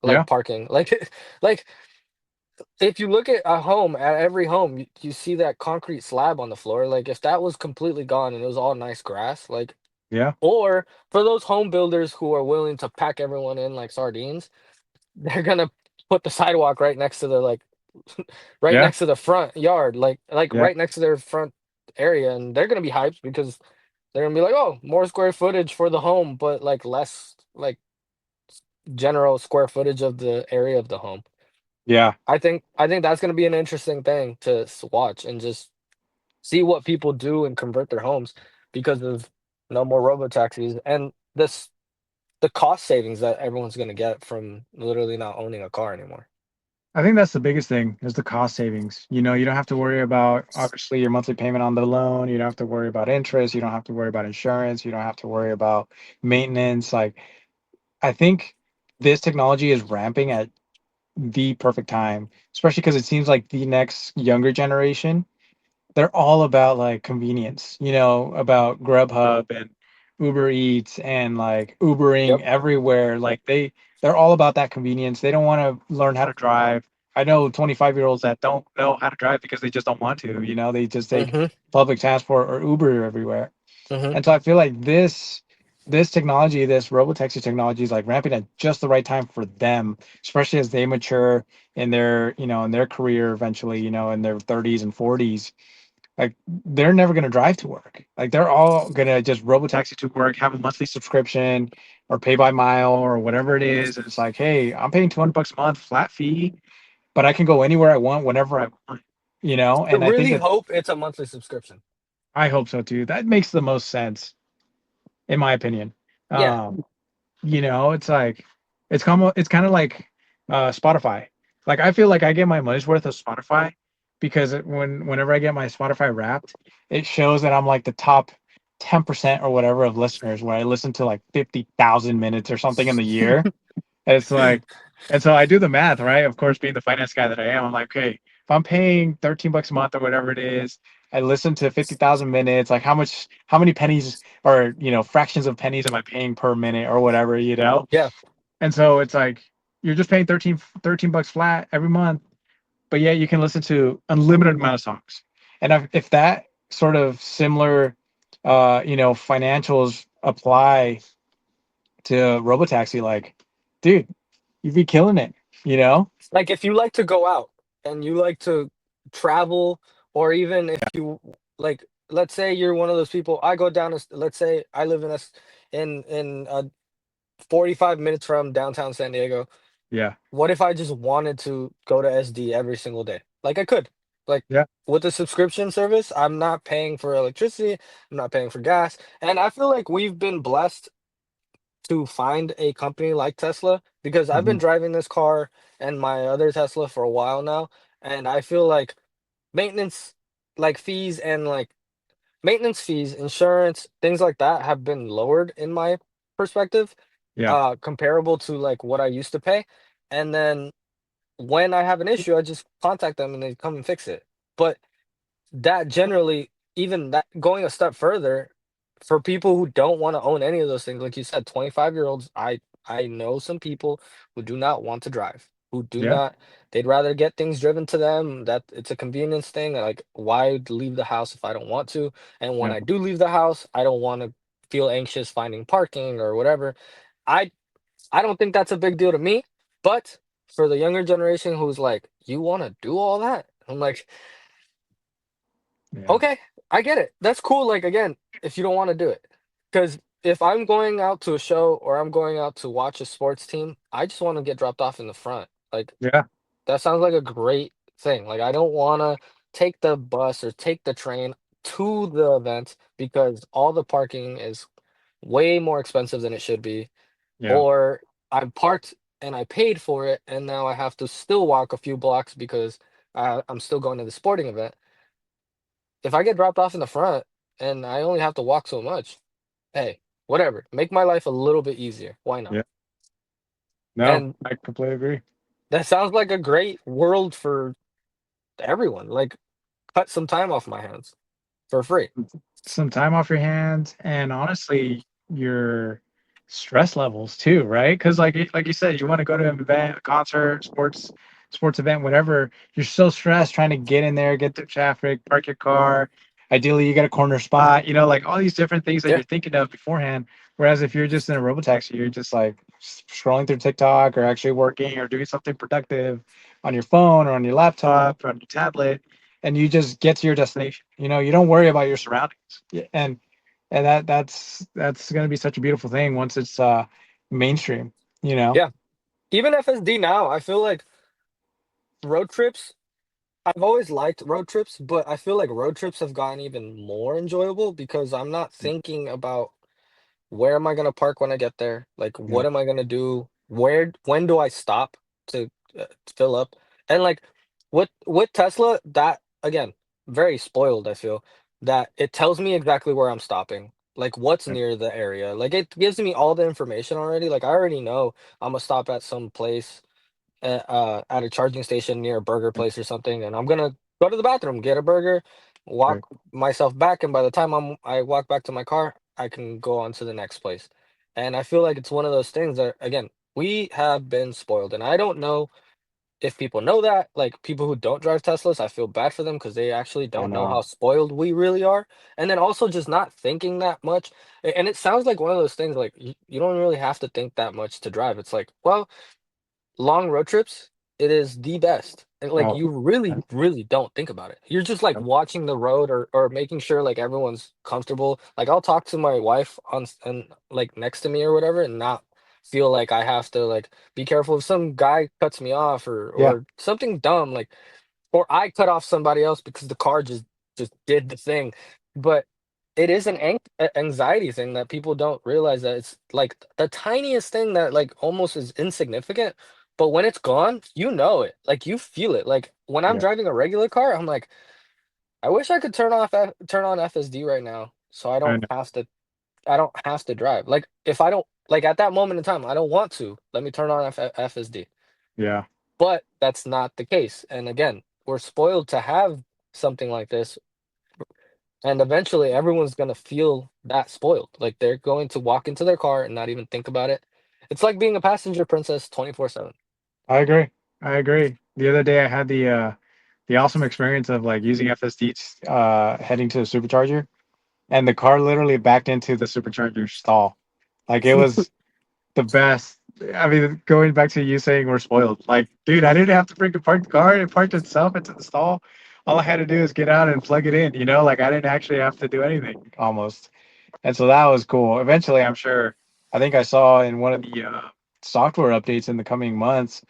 Yeah. like parking. Like like if you look at a home, at every home, you see that concrete slab on the floor. Like if that was completely gone and it was all nice grass, like Yeah. or for those home builders who are willing to pack everyone in like sardines, they're gonna put the sidewalk right next to the right Yeah. next to the front yard, like Yeah. right next to their front area, and they're gonna be hyped because they're gonna be like, oh, more square footage for the home, but like less like general square footage of the area of the home. Yeah. I think that's gonna be an interesting thing to watch and just see what people do and convert their homes because of no more robo taxis and the cost savings that everyone's gonna get from literally not owning a car anymore. I think that's the biggest thing is the cost savings. You don't have to worry about obviously your monthly payment on the loan. You don't have to worry about interest. You don't have to worry about insurance. You don't have to worry about maintenance. Like I think this technology is ramping at the perfect time, especially because it seems like the next younger generation they're all about like convenience, about Grubhub and Uber Eats and like Ubering Yep. everywhere. Like they're all about that convenience. They don't want to learn how to drive. I know 25-year-olds that don't know how to drive because they just don't want to, they just take Mhm. public transport or Uber everywhere. Mhm. And so I feel like this technology, this robotaxi technology is like ramping at just the right time for them, especially as they mature in their career eventually, in their 30s and 40s like they're never gonna drive to work. Like they're all gonna just robotaxi to work, have a monthly subscription or pay by mile or whatever it is. And it's like, hey, I'm paying $200 a month flat fee, but I can go anywhere I want whenever I want. I And I think really that hope it's a monthly subscription. I hope so too. That makes the most sense, in my opinion. Yeah. Um, it's like it's kind of like Spotify. Like I feel like I get my money's worth of Spotify because whenever I get my Spotify Wrapped, it shows that I'm like the top 10% or whatever of listeners where I listen to like 50,000 minutes or something in the year. It's like, and so I do the math, right? Of course, being the finance guy that I am, I'm like, okay, if I'm paying $13 a month or whatever it is, I listen to 50,000 minutes, like how many pennies or, fractions of pennies am I paying per minute or whatever? Yeah. And so it's like, you're just paying 13 bucks flat every month, but yet you can listen to unlimited amount of songs. And if that sort of similar, financials apply to Robotaxi, like, dude, you'd be killing it, you know? Like if you like to go out and you like to travel, or even if you like, let's say you're one of those people. I go down. Let's say I live in 45 minutes from downtown San Diego. Yeah, What if I just wanted to go to SD every single day? Like I could. Like yeah, with the subscription service, I'm not paying for electricity, I'm not paying for gas. And I feel like we've been blessed to find a company like Tesla, because I've been hmm, driving this car and my other Tesla for a while now, and I feel like maintenance fees and maintenance fees, insurance, things like that have been lowered in my perspective, yeah, comparable to like what I used to pay. And then when I have an issue, I just contact them and they come and fix it. But that generally, even that going a step further, for people who don't want to own any of those things, like you said, 25-year-olds, I know some people who do not want to drive, who do yeah, not, they'd rather get things driven to them, that it's a convenience thing. Like, why leave the house if I don't want to? And when yeah, I do leave the house, I don't want to feel anxious finding parking or whatever. I I don't think that's a big deal to me, but for the younger generation who's like, you want to do all that? I'm like, yeah, okay, I get it. That's cool. Like again, if you don't want to do it, because if I'm going out to a show or I'm going out to watch a sports team, I just want to get dropped off in the front. Like yeah, that sounds like a great thing. Like I don't want to take the bus or take the train to the event because all the parking is way more expensive than it should be, yeah, or I'm parked and I paid for it, and now I have to still walk a few blocks because I'm still going to the sporting event. If I get dropped off in the front and I only have to walk so much, hey, whatever. Make my life a little bit easier. Why not? yeah. No, And I completely agree. that sounds like a great world for everyone. Like, cut some time off my hands for free. Some time off your hands, and honestly, your stress levels too, right? Because like you said, you want to go to an event, a concert, sports event, whatever. You're so stressed trying to get in there, get through traffic, park your car. Ideally, you get a corner spot. Like all these different things that Yeah, you're thinking of beforehand. Whereas if you're just in a robotaxi, you're just like scrolling through TikTok or actually working or doing something productive on your phone or on your laptop or on your tablet, and you just get to your destination. You don't worry about your surroundings. Yeah, and that's going to be such a beautiful thing once it's mainstream. You know. yeah. Even FSD now, I feel like road trips. I've always liked road trips, but I feel like road trips have gotten even more enjoyable because I'm not thinking about where am I gonna park when I get there? Like, Yeah. what am I gonna do? When do I stop to fill up? And like with Tesla, that again, very spoiled, I feel, that it tells me exactly where I'm stopping, like what's Yeah. near the area. Like it gives me all the information already. Like I already know I'm gonna stop at some place at a charging station near a burger place or something, and I'm gonna go to the bathroom, get a burger, Right. walk myself back, and by the time I walk back to my car, I can go on to the next place. And I feel like it's one of those things that again, we have been spoiled, and I don't know if people know that. Like people who don't drive Teslas, I feel bad for them because they actually Oh don't know how no. spoiled we really are. And then also just not thinking that much. And it sounds like one of those things like you don't really have to think that much to drive. It's like, well, long road trips, it is the best. And like Oh. you really, really don't think about it. You're just like Yep. watching the road or making sure like everyone's comfortable. Like I'll talk to my wife and like next to me or whatever and not feel like I have to like be careful if some guy cuts me off Yeah. or something dumb like, or I cut off somebody else because the car just did the thing. But it is an anxiety thing that people don't realize, that it's like the tiniest thing that like almost is insignificant, but when it's gone, you know it. Like you feel it. Like when I'm Yeah. driving a regular car, I'm like, I wish I could turn on FSD right now so I know. I don't have to drive. Like if I don't like at that moment in time, I don't want to. Let me turn on FSD. Yeah. But that's not the case. And again, we're spoiled to have something like this, and eventually everyone's gonna feel that spoiled. Like they're going to walk into their car and not even think about it. It's like being a passenger princess 24/7. I agree. I agree. The other day I had the awesome experience of like using FSDs heading to the supercharger, and the car literally backed into the supercharger stall. Like it was the best. I mean, going back to you saying we're spoiled. Like, dude, I didn't have to bring the parked car. It parked itself into the stall. All I had to do is get out and plug it in. Like I didn't actually have to do anything almost. And so that was cool. Eventually, I'm sure. I think I saw in one of the software updates in the coming months,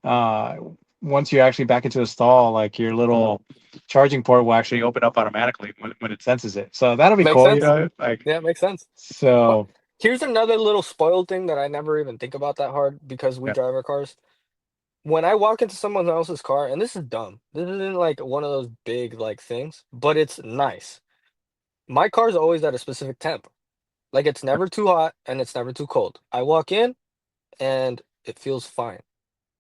uh, once you actually back into a stall, like your little charging port will actually open up automatically when it senses it. So that'll be Makes cool. sense. Like Yeah, makes sense. But so. here's another little spoiled thing that I never even think about that hard because we Yeah, drive our cars. When I walk into someone else's car, and this is dumb. This isn't like one of those big like things, but it's nice. My car's always at a specific temp. Like it's never too hot and it's never too cold. I walk in and it feels fine.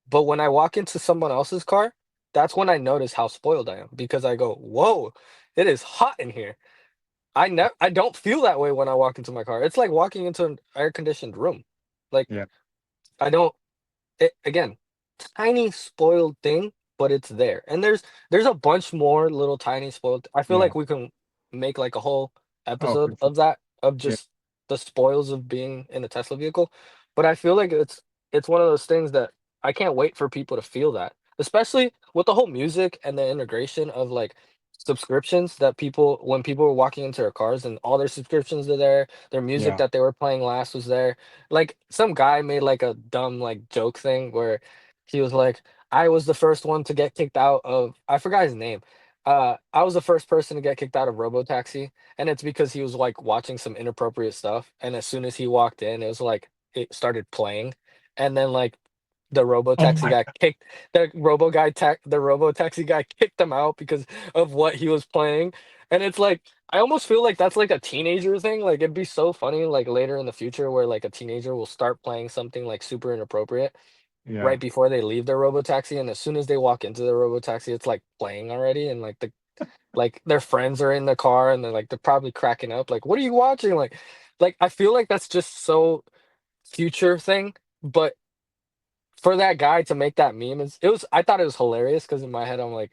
But when I walk into someone else's car, that's when I notice how spoiled I am because I go, "Whoa, it is hot in here." I don't feel that way when I walk into my car. It's like walking into an air-conditioned room. Like yeah, I don't again, tiny spoiled thing, but it's there. And there's a bunch more little tiny spoiled. I feel yeah. like we can make like a whole Oh, episode for sure. of that of Yeah, just the spoils of being in a Tesla vehicle. But I feel like it's one of those things that I can't wait for people to feel that, especially with the whole music and the integration of like subscriptions that people when people were walking into their cars and all their subscriptions are there, their music yeah. that they were playing last was there, like some guy made like a dumb like joke thing where he was like, I was the first one to get kicked out of I forgot his name. I was the first person to get kicked out of Robotaxi, and it's because he was like watching some inappropriate stuff. And as soon as he walked in, it was like it started playing. And then like the Oh Robotaxi my got kicked, the Robotaxi guy kicked him out because of what he was playing. And it's like I almost feel like that's like a teenager thing. Like it'd be so funny like later in the future where like a teenager will start playing something like super inappropriate yeah, right before they leave their Robotaxi, and as soon as they walk into the Robotaxi, it's like playing already, and like their friends are in the car, and they're probably cracking up, like, "What are you watching?" Like I feel like that's just so future thing, but for that guy to make that meme, I thought it was hilarious because in my head I'm like,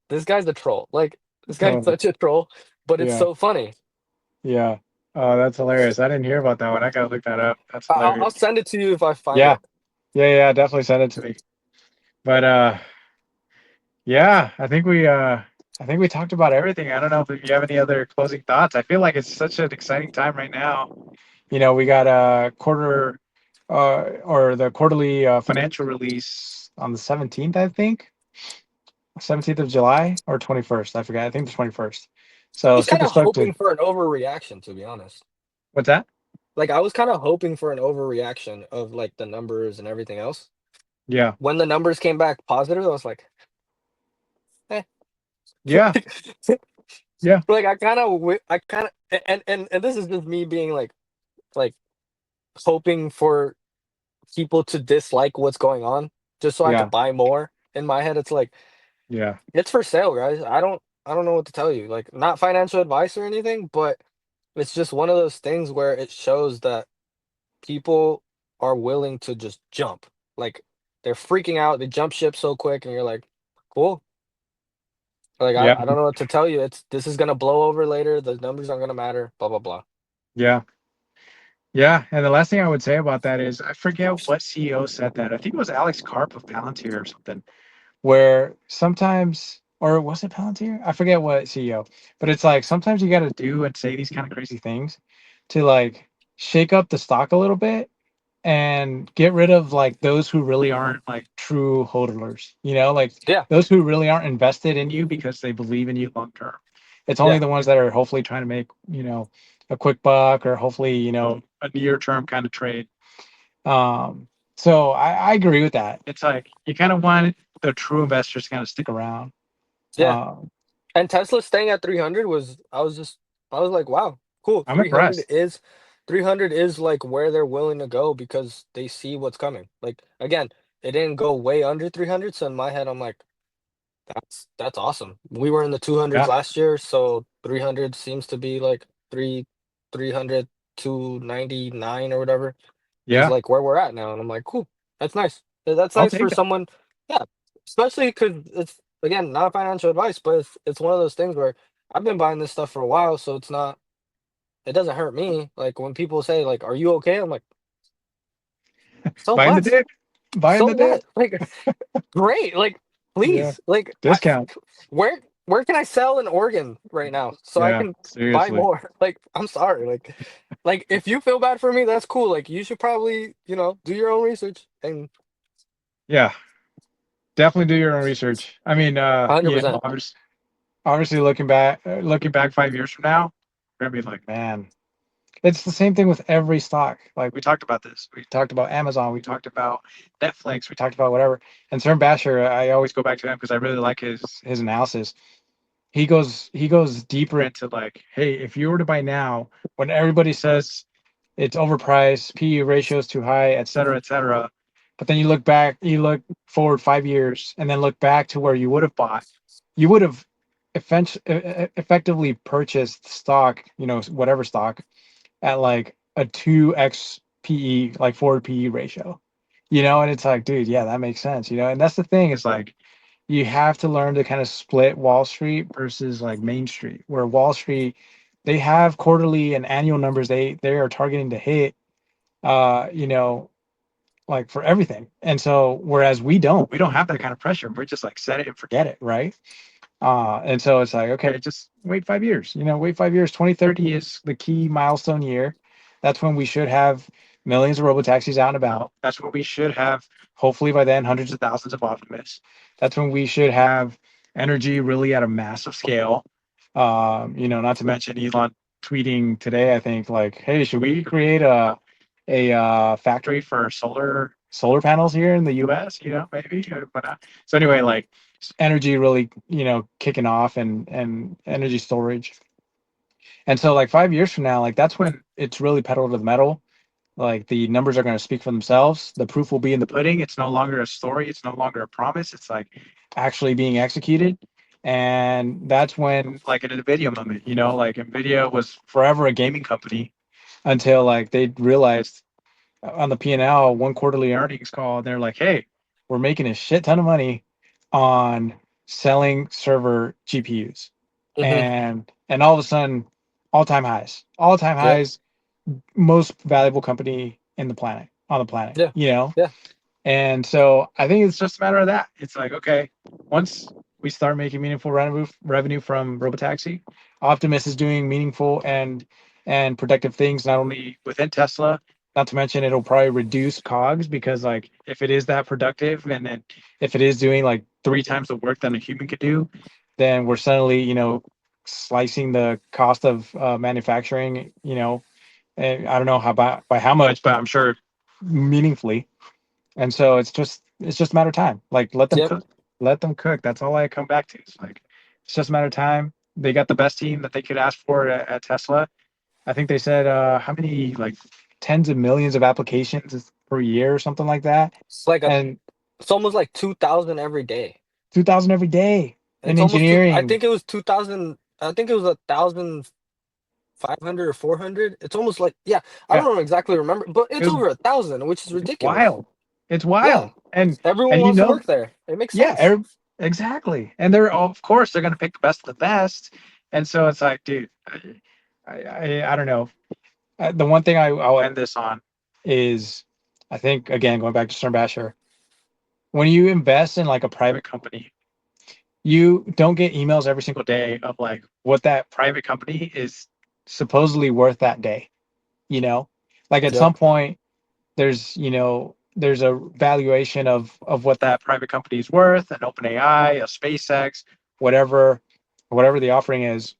This guy's a troll. Like this guy's totally. such a troll, but it's Yeah, so funny." yeah. Oh, that's hilarious. I didn't hear about that one. I gotta look that up. That's I'll hilarious. send it to you if I find Yeah, it. yeah, yeah. Definitely send it to me. But yeah, I think we talked about everything. I don't know if you have any other closing thoughts. I feel like it's such an exciting time right now. We got a quarter, or the quarterly financial release on the 17th, I think. 17th of July or 21st. I forgot. I think the 21st. I So was kind super of stoked to. hoping for an overreaction, to be honest. What's that? Like I was kind of hoping for an overreaction of like the numbers and everything else. Yeah. When the numbers came back positive, I was like, eh. Yeah. Yeah. Like I kind of, and this is just me being like hoping for people to dislike what's going on, just so I Yeah. could buy more. In my head, it's like Yeah. it's for sale, guys. I don't know what to tell you. Like not financial advice or anything, but it's just one of those things where it shows that people are willing to just jump. Like they're freaking out, they jump ship so quick, and you're like, cool. Like Yeah. I don't know what to tell you. This is gonna blow over later. The numbers aren't gonna matter. Blah blah blah. Yeah. Yeah. And the last thing I would say about that is I forget what CEO said that. I think it was Alex Karp of Palantir or something, where sometimes, or was it Palantir? I forget what CEO, but it's like sometimes you got to do and say these kind of crazy things to like shake up the stock a little bit and get rid of like those who really aren't like true hodlers, like Yeah, those who really aren't invested in you because they believe in you long term. It's only yeah, the ones that are hopefully trying to make, a quick buck, or hopefully, a near term kind of trade. Um, so I agree with that. It's like you kind of want the true investors to kind of stick around. yeah. Um, And Tesla staying at 300 was I was like, wow, cool. I'm impressed. 300 is like where they're willing to go because they see what's coming. Like again, it didn't go way under 300, so in my head I'm like, that's awesome. We were in the 200s Yeah, last year, so 300 seems to be like 300 to 99 or whatever is yeah, like where we're at now, and I'm like, cool. That's nice. That's I'll nice for take it. someone, yeah, especially because it's again not financial advice, but it's one of those things where I've been buying this stuff for a while, so it's not it doesn't hurt me. Like when people say like, "Are you okay?" I'm like, "So Buying the what? dip. Buying So the dip. what?" Like, great. Like, Yeah. please. Like, Discount. where can I sell an organ right now so I Yeah. can buy Seriously. more? Like, I'm sorry. Like if you feel bad for me, that's cool. Like, you should probably, do your own research and Yeah. Definitely do your own research. I mean, 100%. obviously looking back 5 years from now, we're gonna be like, man, it's the same thing with every stock. Like we talked about this. We talked about Amazon. We talked about Netflix. We talked about whatever. And Cern Basher, I always go back to him because I really like his analysis. He goes deeper into like, hey, if you were to buy now, when everybody says it's overpriced, PE ratio is too high, et cetera, et cetera. But then you look forward 5 years, and then look back to where you would have bought. You would have effectively purchased stock, whatever stock, at like a 2x PE, like forward PE ratio. And it's like, dude, yeah, that makes sense. And that's the thing is like, you have to learn to kind of split Wall Street versus like Main Street, where Wall Street, they have quarterly and annual numbers they are targeting to hit, you know, like for everything. And so whereas we don't have that kind of pressure. We're just like set it and forget it, right? And so it's like, okay, just wait 5 years. Wait 5 years. 2030 is the key milestone year. That's when we should have millions of robotaxis out and about. That's when we should have, hopefully by then, hundreds of thousands of Optimists. That's when we should have energy really at a massive scale. Not to mention Elon tweeting today, I think, like, hey, should we create a factory for solar panels here in the US? Maybe. But so anyway, like energy really kicking off, and energy storage. And so like 5 years from now, like that's when it's really pedal to the metal. Like the numbers are going to speak for themselves. The proof will be in the pudding. It's no longer a story. It's no longer a promise. It's like actually being executed. And that's when, like in a video moment, like Nvidia was forever a gaming company until like they realized on the P&L one quarterly earnings call, they're like, hey, we're making a shit ton of money on selling server GPUs. Hmm. And all of a sudden, all-time Yep. highs, most valuable company on the planet, Yeah. Yeah. and so I think it's just a matter of that. It's like, okay, once we start making meaningful revenue from Robotaxi, Optimus is doing meaningful and productive things not only within Tesla, not to mention it'll probably reduce COGS because like if it is that productive and then if it is doing like 3 times the work that a human could do, then we're suddenly, slicing the cost of manufacturing, and I don't know how by how much, but I'm sure meaningfully. And so it's just a matter of time. Like let them Yep. cook. Let them cook. That's all I come back to. It's like it's just a matter of time. They got the best team that they could ask for at Tesla. I think they said how many like tens of millions of applications per year or something like that. It's like And it's almost like 2,000 every day. 2,000 every day in It's almost two. I engineering. think it was 2,000. I think it was 1,500 or 400. It's almost like, yeah, I Yeah. don't know exactly remember, but It it's was over 1,000, which is it's ridiculous. wild. It's Yeah, wild. And everyone wants to work there. It makes yeah, sense. exactly. And of course they're gonna pick the best of the best. And so it's like, dude, I don't know. The one thing I'll end this on is, I think again going back to Stern Basher, when you invest in like a private company, you don't get emails every single day of like what that private company is supposedly worth that day. You know, like at Yep. some point there's a valuation of what that private company is worth, an OpenAI, a SpaceX, whatever the offering is.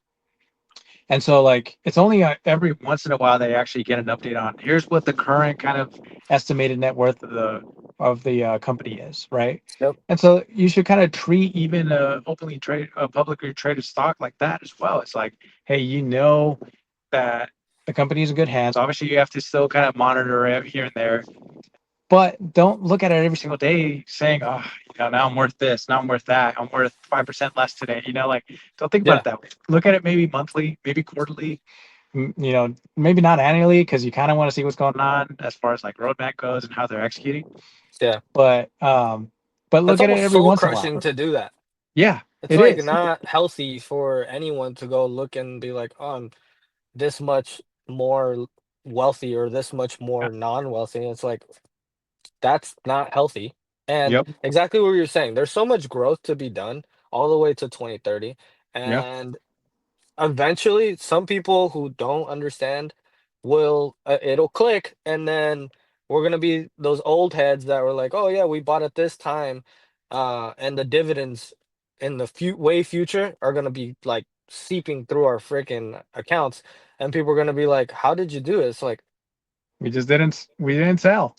And so like it's only every once in a while they actually get an update on here's what the current kind of estimated net worth of the company is, right? Yep. And so you should kind of treat even a publicly traded stock like that as well. It's like, hey, that the company is in good hands. Obviously, you have to still kind of monitor it here and there, but don't look at it every single day saying, oh, now I'm worth this, now I'm worth that, I'm worth 5% less today. Like don't think about Yeah. it that way. Look at it maybe monthly, maybe quarterly, maybe not annually because you kind of want to see what's going on as far as like roadmap goes and how they're executing. Yeah. But It's look at it almost every soul once in a while. crushing to do that. Yeah, It's it like is. not healthy for anyone to go look and be like, oh, I'm this much more wealthy or this much Yeah. more non-wealthy. It's like that's not healthy. And Yep. exactly what you're saying, there's so much growth to be done all the way to 2030. Yeah. And eventually, some people who don't understand will it'll click, and then we're gonna be those old heads that were like, "Oh yeah, we bought at this time," and the dividends in the way future are gonna be like seeping through our freaking accounts, and people are gonna be like, "How did you do it?" It's like We didn't sell.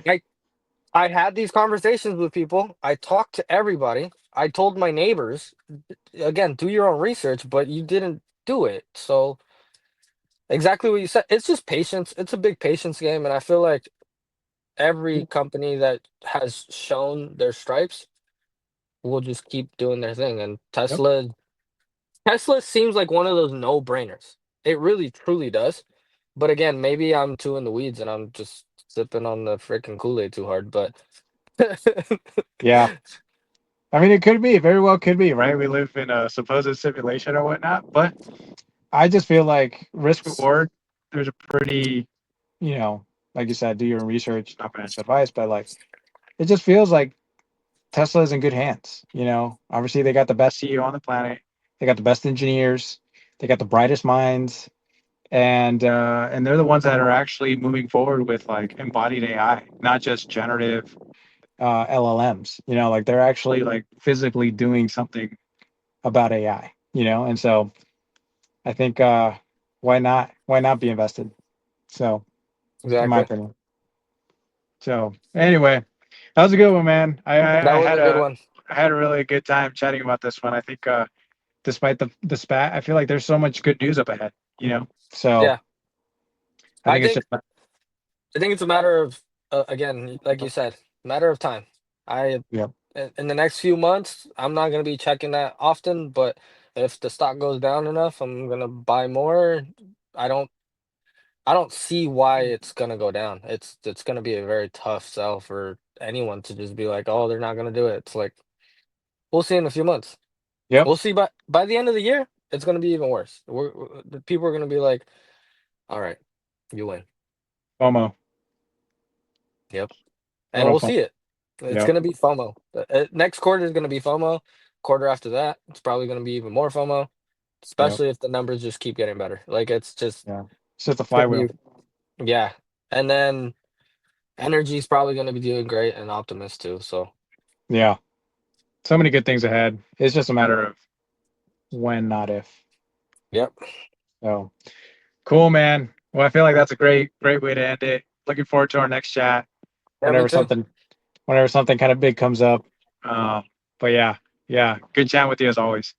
I I had these conversations with people. I talked to everybody. I told my neighbors, again, do your own research, but you didn't do it. So exactly what you said. It's just patience. It's a big patience game, and I feel like every company that has shown their stripes will just keep doing their thing. And Yep. Tesla seems like one of those no-brainers. It really truly does. But again, maybe I'm too in the weeds and I'm just sipping on the freaking Kool-Aid too hard. But Yeah. I mean, it could be, very well could be, right? We live in a supposed simulation or whatnot, but I just feel like risk reward, there's a pretty, you know, like you said, do your own research, not financial advice, but like it just feels like Tesla is in good hands. Obviously they got the best CEO on the planet, they got the best engineers, they got the brightest minds, and they're the ones that are actually moving forward with like embodied AI, not just generative LLMs. Like they're actually like physically doing something about AI. And so I think why not be invested? So in my exactly. opinion. So anyway, that was a good one, man. That I was had a good a one. I had a really good time chatting about this one. I think despite the spat, I feel like there's so much good news up ahead. So Yeah. I I think it's think just I think it's a matter of again, like you said, matter of time. I yeah, in the next few months, I'm not gonna be checking that often, but if the stock goes down enough, I'm gonna buy more. I don't I don't see why it's gonna go down. It's gonna be a very tough sell for anyone to just be like, oh, they're not gonna do it. It's like we'll see in a few months. yep, We'll see by the end of the year, it's gonna be even worse. The people are gonna be like, all right, you win. FOMO, Yep. And total we'll FOMO. see it. It's Yep, gonna be FOMO. Next quarter is gonna be FOMO. Quarter after that, it's probably gonna be even more FOMO, yep, especially if the numbers just keep getting better. Like it's just yeah. It's just a it's gonna flywheel. be yeah. And then energy's probably gonna be doing great and Optimus too. So Yeah, so many good things ahead. It's just a matter of when, not if. yep. So cool, man. Well, I feel like that's a great way to end it. Looking forward to our next chat Yeah, me whenever too. something whenever something kind of big comes up. But yeah, yeah, good chat with you as always.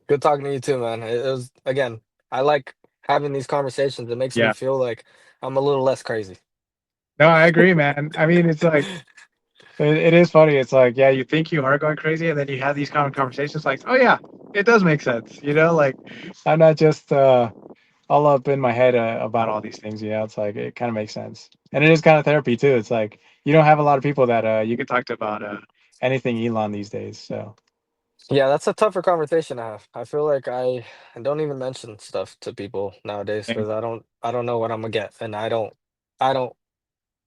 Good talking to you too, man. It was again, I like having these conversations. It makes me Yeah. feel like I'm a little less crazy. No, I agree, man. I mean, it's like it is funny. It's like, yeah, you think you are going crazy, and then you have these common conversations like, oh yeah, it does make sense. Like I'm not just all up in my head about all these things. It's like it kind of makes sense, and it is kind of therapy too. It's like you don't have a lot of people that you can talk to about anything Elon these days. So Yeah, that's a tougher conversation to have. I feel like I don't even mention stuff to people nowadays and because I don't know what I'm gonna get, and I don't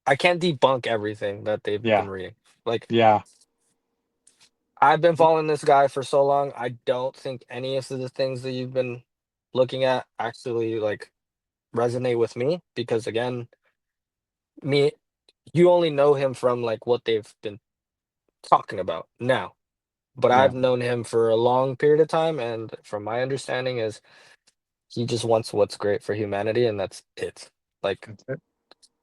I can't debunk everything that they've yeah, been reading. Like yeah, I've been following this guy for so long. I don't think any of the things that you've been looking at actually like resonate with me because again, me you only know him from like what they've been talking about now. But yeah. I've known him for a long period of time, and from my understanding is he just wants what's great for humanity, and that's it. Like, That's it.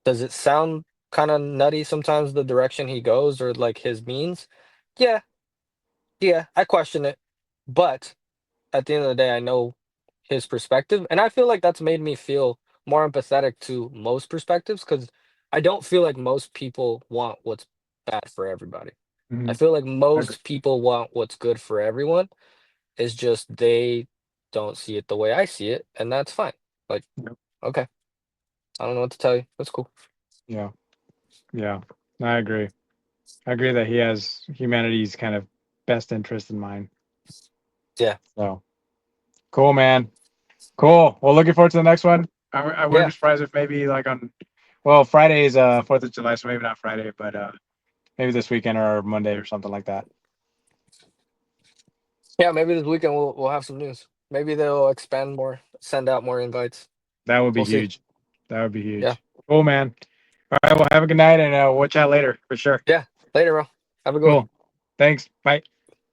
does it sound kind of nutty sometimes the direction he goes or like his means? Yeah, yeah, I question it. But at the end of the day, I know his perspective, and I feel like that's made me feel more empathetic to most perspectives because I don't feel like most people want what's bad for everybody. I Mhm. feel like I agree. most people want what's good for everyone. It's just they don't see it the way I see it, and that's fine. Like, Yep. okay, I don't know what to tell you. That's cool. Yeah, yeah. I agree. I agree that he has humanity's kind of best interest in mind. Yeah. So cool, man. Cool. Well, looking forward to the next one. I wouldn't Yeah. be surprised if maybe like on, well, Friday is 4th of July, so maybe not Friday, but maybe this weekend or Monday or something like that. Yeah, maybe this weekend we'll have some news. Maybe they'll expand more, send out more invites. That would be We'll see. huge. That would be Yeah. huge. Cool, man. All right. Well, have a good night, and we'll chat later for sure. Yeah. Later, bro. Have a good one. Cool. Thanks. Bye.